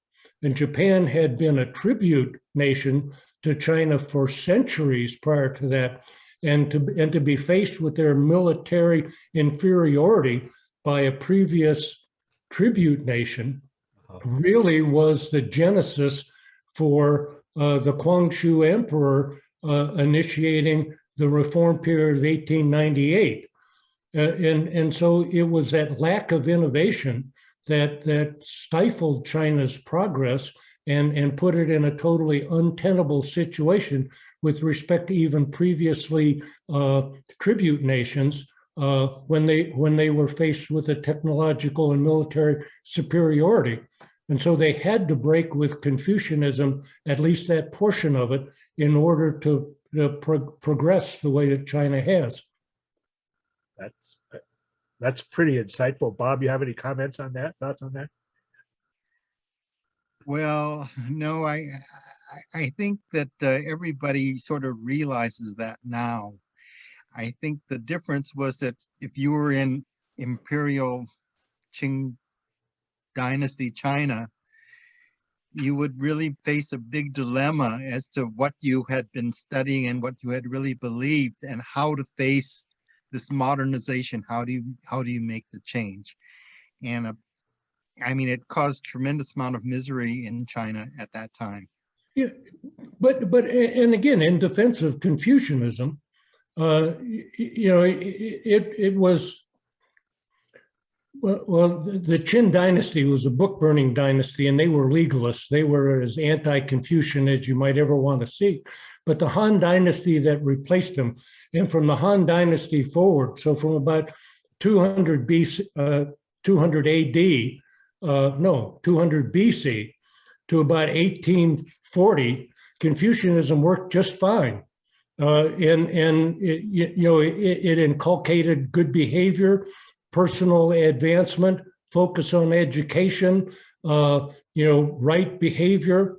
Speaker 3: And Japan had been a tribute nation to China for centuries prior to that, and to be faced with their military inferiority by a previous tribute nation really was the genesis for the Kwangshu Emperor initiating the reform period of 1898. And so it was that lack of innovation that stifled China's progress and put it in a totally untenable situation with respect to even previously tribute nations when they were faced with a technological and military superiority. And so they had to break with Confucianism, at least that portion of it, in order to progress the way that China has.
Speaker 1: That's pretty insightful. Bob, you have any comments on that? Thoughts on that?
Speaker 2: Well, no, I think that everybody sort of realizes that now. I think the difference was that if you were in Imperial Qing Dynasty China, you would really face a big dilemma as to what you had been studying and what you had really believed and how to face this modernization. How do you make the change? And I mean, it caused tremendous amount of misery in China at that time.
Speaker 3: Yeah, but and again, in defense of Confucianism, it was, well, the Qin Dynasty was a book-burning dynasty, and they were legalists. They were as anti-Confucian as you might ever want to see. But the Han Dynasty that replaced them, and from the Han Dynasty forward, so from about 200 BC, 200 AD, 200 BC to about 1840, Confucianism worked just fine. And it inculcated good behavior, personal advancement, focus on education, right behavior,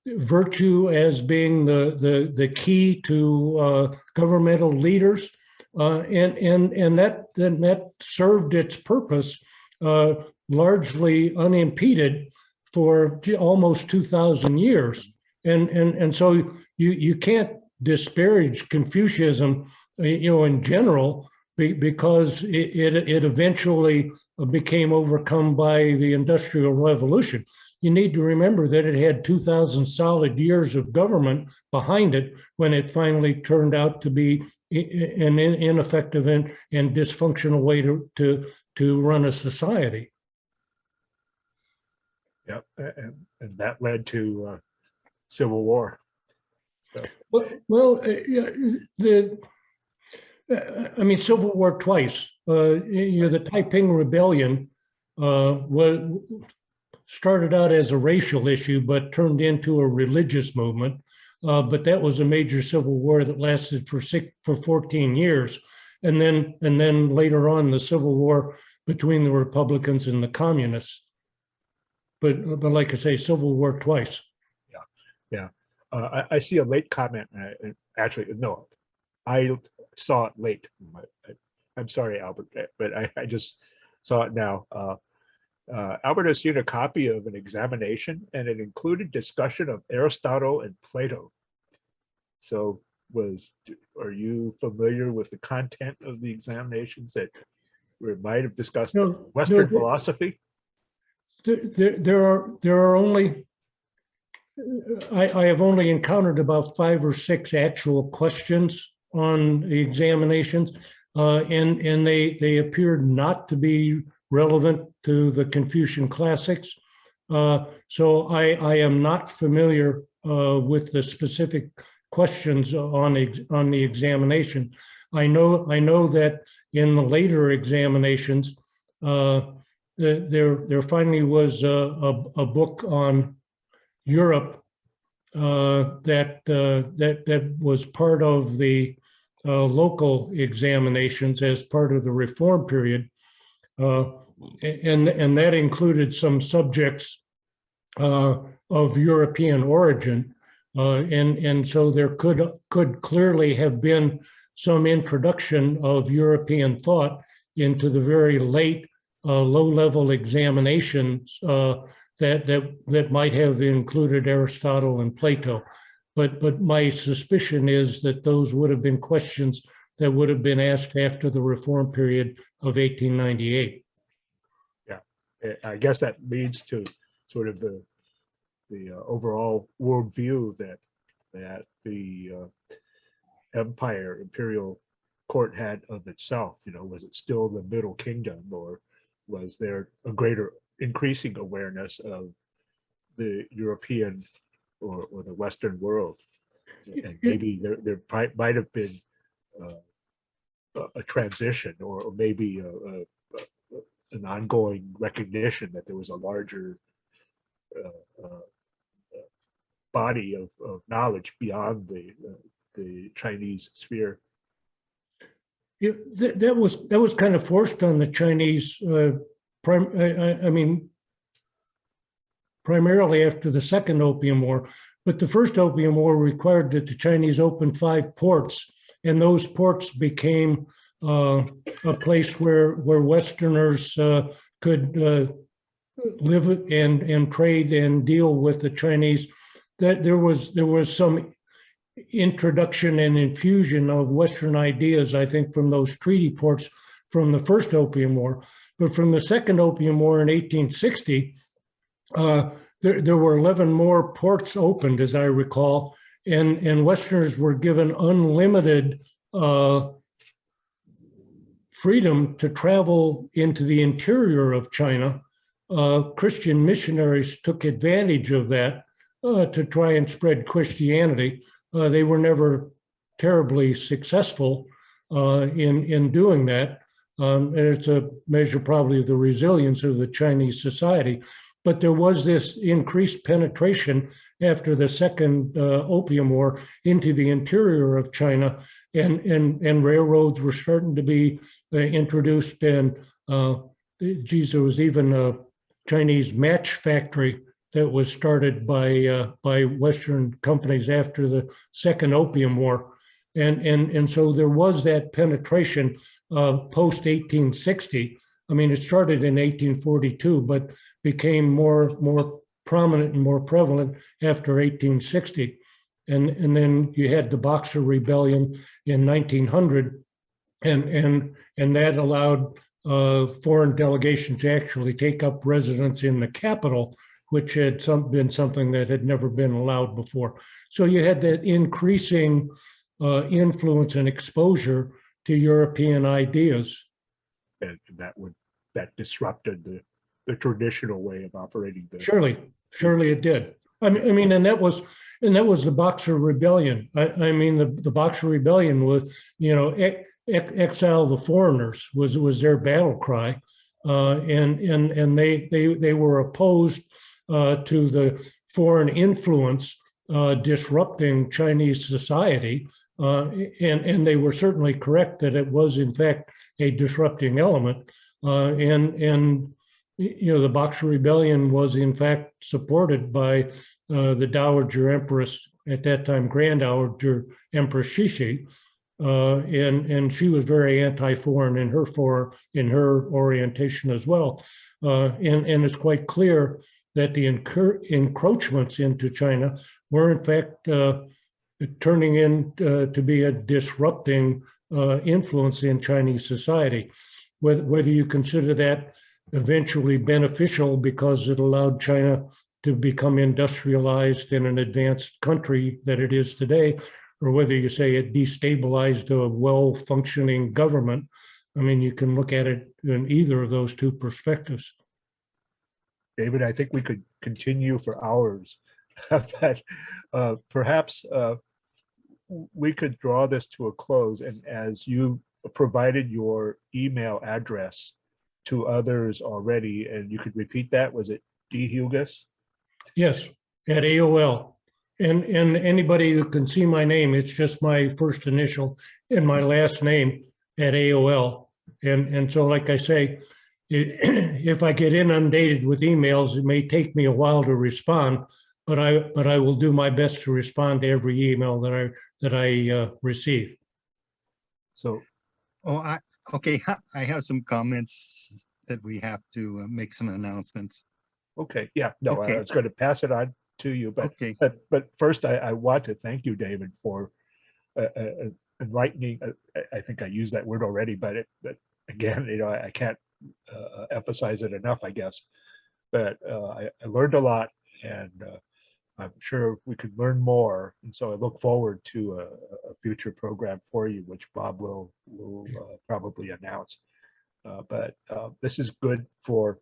Speaker 3: virtue as being the key to governmental leaders, and that served its purpose largely unimpeded for almost 2,000 years, and so you can't disparage Confucianism, in general, because it eventually became overcome by the Industrial Revolution. You need to remember that it had 2,000 solid years of government behind it when it finally turned out to be an ineffective and dysfunctional way to run a society.
Speaker 1: Yep, and that led to Civil War. So.
Speaker 3: Well, I mean, Civil War twice. The Taiping Rebellion started out as a racial issue, but turned into a religious movement. But that was a major civil war that lasted for 14 years, and then later on the Civil War between the Republicans and the Communists. But like I say, Civil War twice.
Speaker 1: Yeah. I see a late comment. Actually, no, I saw it late. I'm sorry, Albert, but I just saw it now. Albert has seen a copy of an examination, and it included discussion of Aristotle and Plato. So are you familiar with the content of the examinations that we might have discussed? Western philosophy?
Speaker 3: There are only, I have only encountered about 5 or 6 actual questions on the examinations, and they appeared not to be relevant to the Confucian Classics. So I am not familiar with the specific questions on the examination. I know that in the later examinations, there finally was a book on Europe that was part of the local examinations as part of the reform period, and that included some subjects of European origin, and so there could clearly have been some introduction of European thought into the very late low-level examinations that might have included Aristotle and Plato. But my suspicion is that those would have been questions that would have been asked after the reform period of 1898.
Speaker 1: Yeah, I guess that leads to sort of the overall worldview that the imperial court had of itself. Was it still the Middle Kingdom, or was there a greater increasing awareness of the European or the Western world? And maybe there might have been a transition, or maybe an ongoing recognition that there was a larger body of knowledge beyond the Chinese sphere.
Speaker 3: Yeah, that was kind of forced on the Chinese. I mean, primarily after the Second Opium War, but the First Opium War required that the Chinese open 5 ports, and those ports became a place where Westerners could live and trade and deal with the Chinese. That there was some introduction and infusion of Western ideas, I think, from those treaty ports from the First Opium War. But from the Second Opium War in 1860, there were 11 more ports opened, as I recall, and Westerners were given unlimited freedom to travel into the interior of China. Christian missionaries took advantage of that to try and spread Christianity. They were never terribly successful in doing that. And it's a measure probably of the resilience of the Chinese society. But there was this increased penetration after the Second Opium War into the interior of China, and railroads were starting to be introduced. And geez, there was even a Chinese match factory that was started by Western companies after the Second Opium War. And so there was that penetration post 1860. I mean, it started in 1842, but became more prominent and more prevalent after 1860. And then you had the Boxer Rebellion in 1900, and that allowed foreign delegations to actually take up residence in the capital, which had been something that had never been allowed before. So you had that increasing influence and exposure to European ideas.
Speaker 1: And that disrupted the traditional way of operating.
Speaker 3: Surely it did. I mean, and that was the Boxer Rebellion. I mean, the Boxer Rebellion was, exile the foreigners was their battle cry, and they were opposed to the foreign influence disrupting Chinese society, and they were certainly correct that it was in fact a disrupting element, and the Boxer Rebellion was in fact supported by the Dowager Empress at that time, Grand Dowager Empress Cixi, and she was very anti-foreign in her orientation as well, and it's quite clear that the encroachments into China were in fact turning in to be a disrupting influence in Chinese society. Whether you consider that eventually beneficial because it allowed China to become industrialized in an advanced country that it is today, or whether you say it destabilized a well-functioning government, I mean, you can look at it in either of those two perspectives.
Speaker 1: David, I think we could continue for hours, but perhaps we could draw this to a close. And as you provided your email address to others already, and you could repeat that, was it Hugus?
Speaker 3: Yes, at AOL. And anybody who can see my name, it's just my first initial and my last name at AOL. And so, like I say, if I get inundated with emails, it may take me a while to respond, but I will do my best to respond to every email that I receive.
Speaker 1: So,
Speaker 2: okay, I have some comments that we have to make some announcements.
Speaker 1: Okay, yeah, no,
Speaker 2: Okay.
Speaker 1: I was going to pass it on to you, but
Speaker 2: Okay.
Speaker 1: but first I want to thank you, David, for enlightening. I think I used that word already, but again, I can't emphasize it enough, I guess. But I learned a lot, and I'm sure we could learn more. And so I look forward to a future program for you, which Bob will probably announce. But this is good for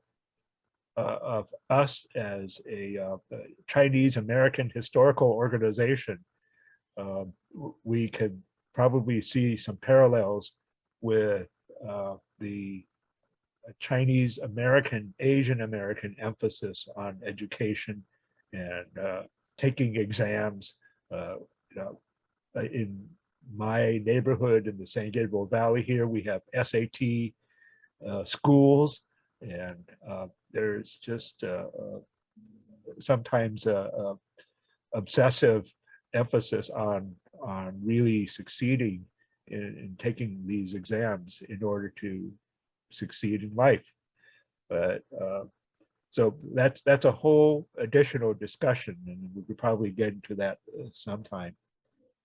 Speaker 1: of us as a Chinese American historical organization. We could probably see some parallels with the Chinese American, Asian American emphasis on education and taking exams. In my neighborhood in the San Gabriel Valley here, we have SAT schools, and there's just sometimes obsessive emphasis on really succeeding in taking these exams in order to succeed in life. But so that's a whole additional discussion, and we could probably get into that sometime.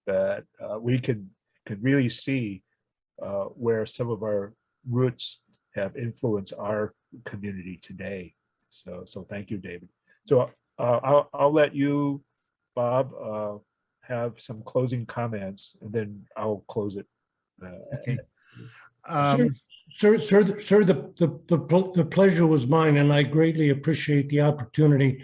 Speaker 1: But we can really see where some of our roots have influenced our community today. So thank you, David. So I'll let you, Bob, have some closing comments, and then I'll close it.
Speaker 2: Okay.
Speaker 3: Sir, the pleasure was mine, and I greatly appreciate the opportunity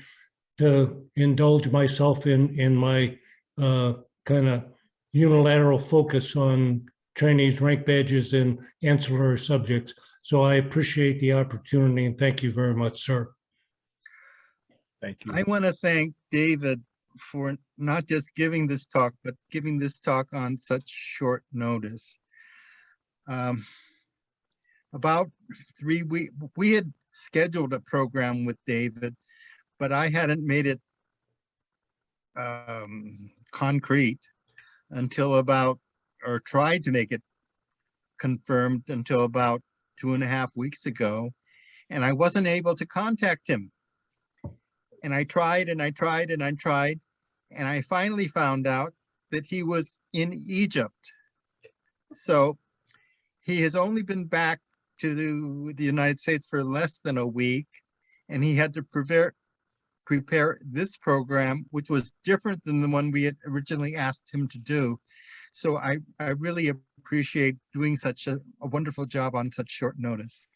Speaker 3: to indulge myself in my kind of unilateral focus on Chinese rank badges and ancillary subjects. So I appreciate the opportunity, and thank you very much, sir.
Speaker 1: Thank you.
Speaker 2: I want to thank David for not just giving this talk, but giving this talk on such short notice. About 3 weeks, we had scheduled a program with David, but I hadn't made it concrete until about, or tried to make it confirmed until about 2.5 weeks ago, and I wasn't able to contact him. And I tried and I tried and I tried, and I finally found out that he was in Egypt. So he has only been back to the United States for less than a week, and he had to prepare this program, which was different than the one we had originally asked him to do. So I really appreciate doing such a wonderful job on such short notice.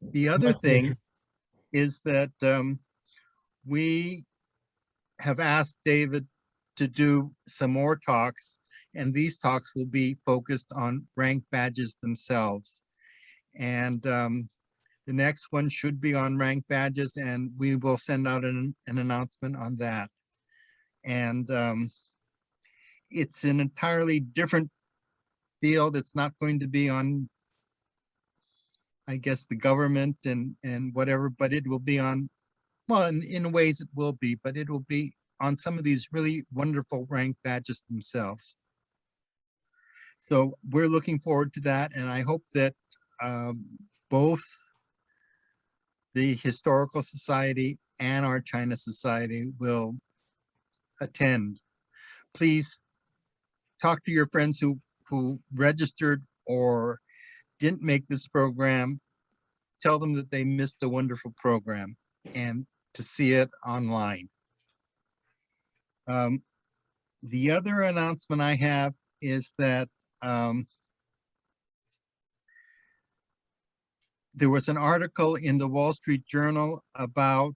Speaker 2: The other thing is that we have asked David to do some more talks, and these talks will be focused on rank badges themselves. And the next one should be on rank badges, and we will send out an announcement on that. And it's an entirely different field. It's not going to be on, I guess, the government and whatever, but it will be on, well, in ways it will be, but it will be on some of these really wonderful rank badges themselves. So we're looking forward to that, and I hope that both the Historical Society and our China Society will attend. Please talk to your friends who registered or didn't make this program. Tell them that they missed a wonderful program and to see it online. The other announcement I have is that there was an article in the Wall Street Journal about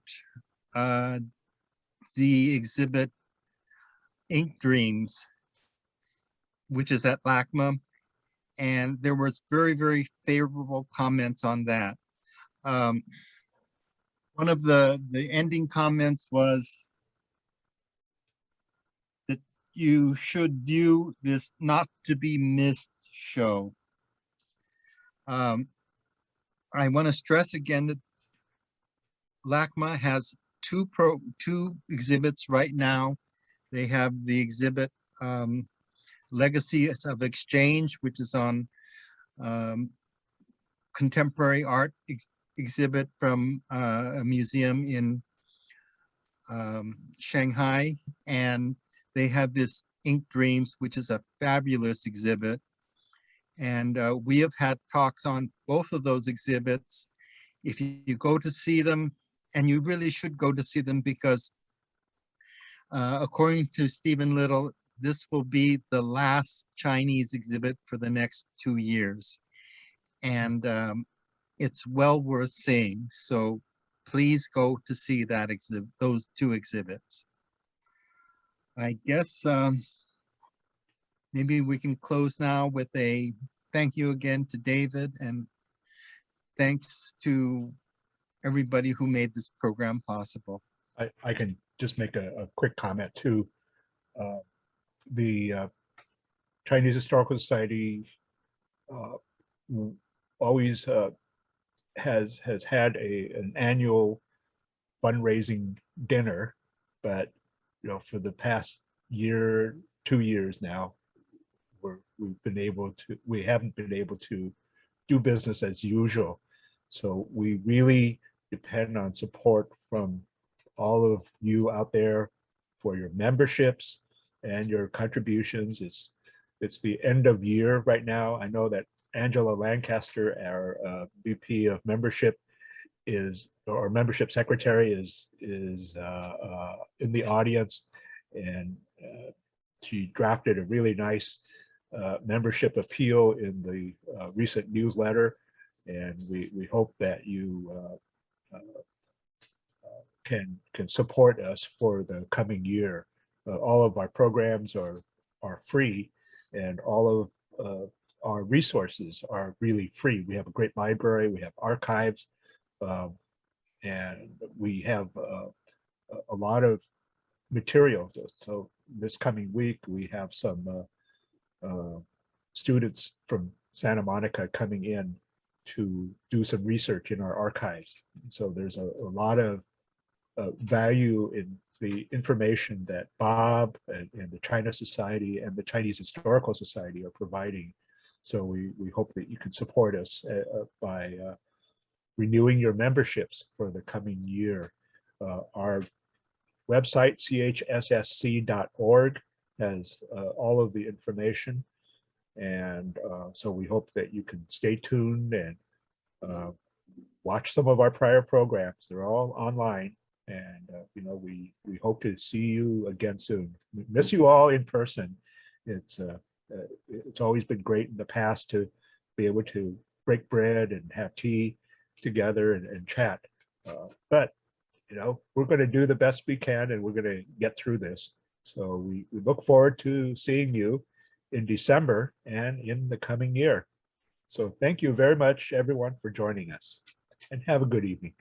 Speaker 2: the exhibit Ink Dreams, which is at LACMA, and there was very, very favorable comments on that. One of the ending comments was that you should view this not to be missed show. I want to stress again that LACMA has two exhibits right now. They have the exhibit Legacies of Exchange, which is on contemporary art exhibit from a museum in Shanghai, and they have this Ink Dreams, which is a fabulous exhibit. And we have had talks on both of those exhibits. If you go to see them, and you really should go to see them, because according to Stephen Little, this will be the last Chinese exhibit for the next 2 years. And it's well worth seeing. So please go to see that those 2 exhibits. I guess maybe we can close now with a thank you again to David, and thanks to everybody who made this program possible.
Speaker 1: I can just make a quick comment too. The Chinese Historical Society always has had an annual fundraising dinner, but for the past year, 2 years now, we haven't been able to do business as usual. So we really depend on support from all of you out there for your memberships and your contributions. It's the end of year right now. I know that Angela Lancaster, our VP of membership, or membership secretary, is in the audience, and she drafted a really nice membership appeal in the recent newsletter, and we hope that you can support us for the coming year. All of our programs are free, and all of our resources are really free. We have a great library, we have archives, and we have a lot of material. So this coming week, we have some students from Santa Monica coming in to do some research in our archives. So there's a lot of value in the information that Bob and the China Society and the Chinese Historical Society are providing. So we hope that you can support us by renewing your memberships for the coming year. Our website, chssc.org, has all of the information. And so we hope that you can stay tuned and watch some of our prior programs. They're all online. And we hope to see you again soon. We miss you all in person. It's always been great in the past to be able to break bread and have tea together and chat. But we're going to do the best we can, and we're going to get through this. So we look forward to seeing you in December and in the coming year. So thank you very much, everyone, for joining us, and have a good evening.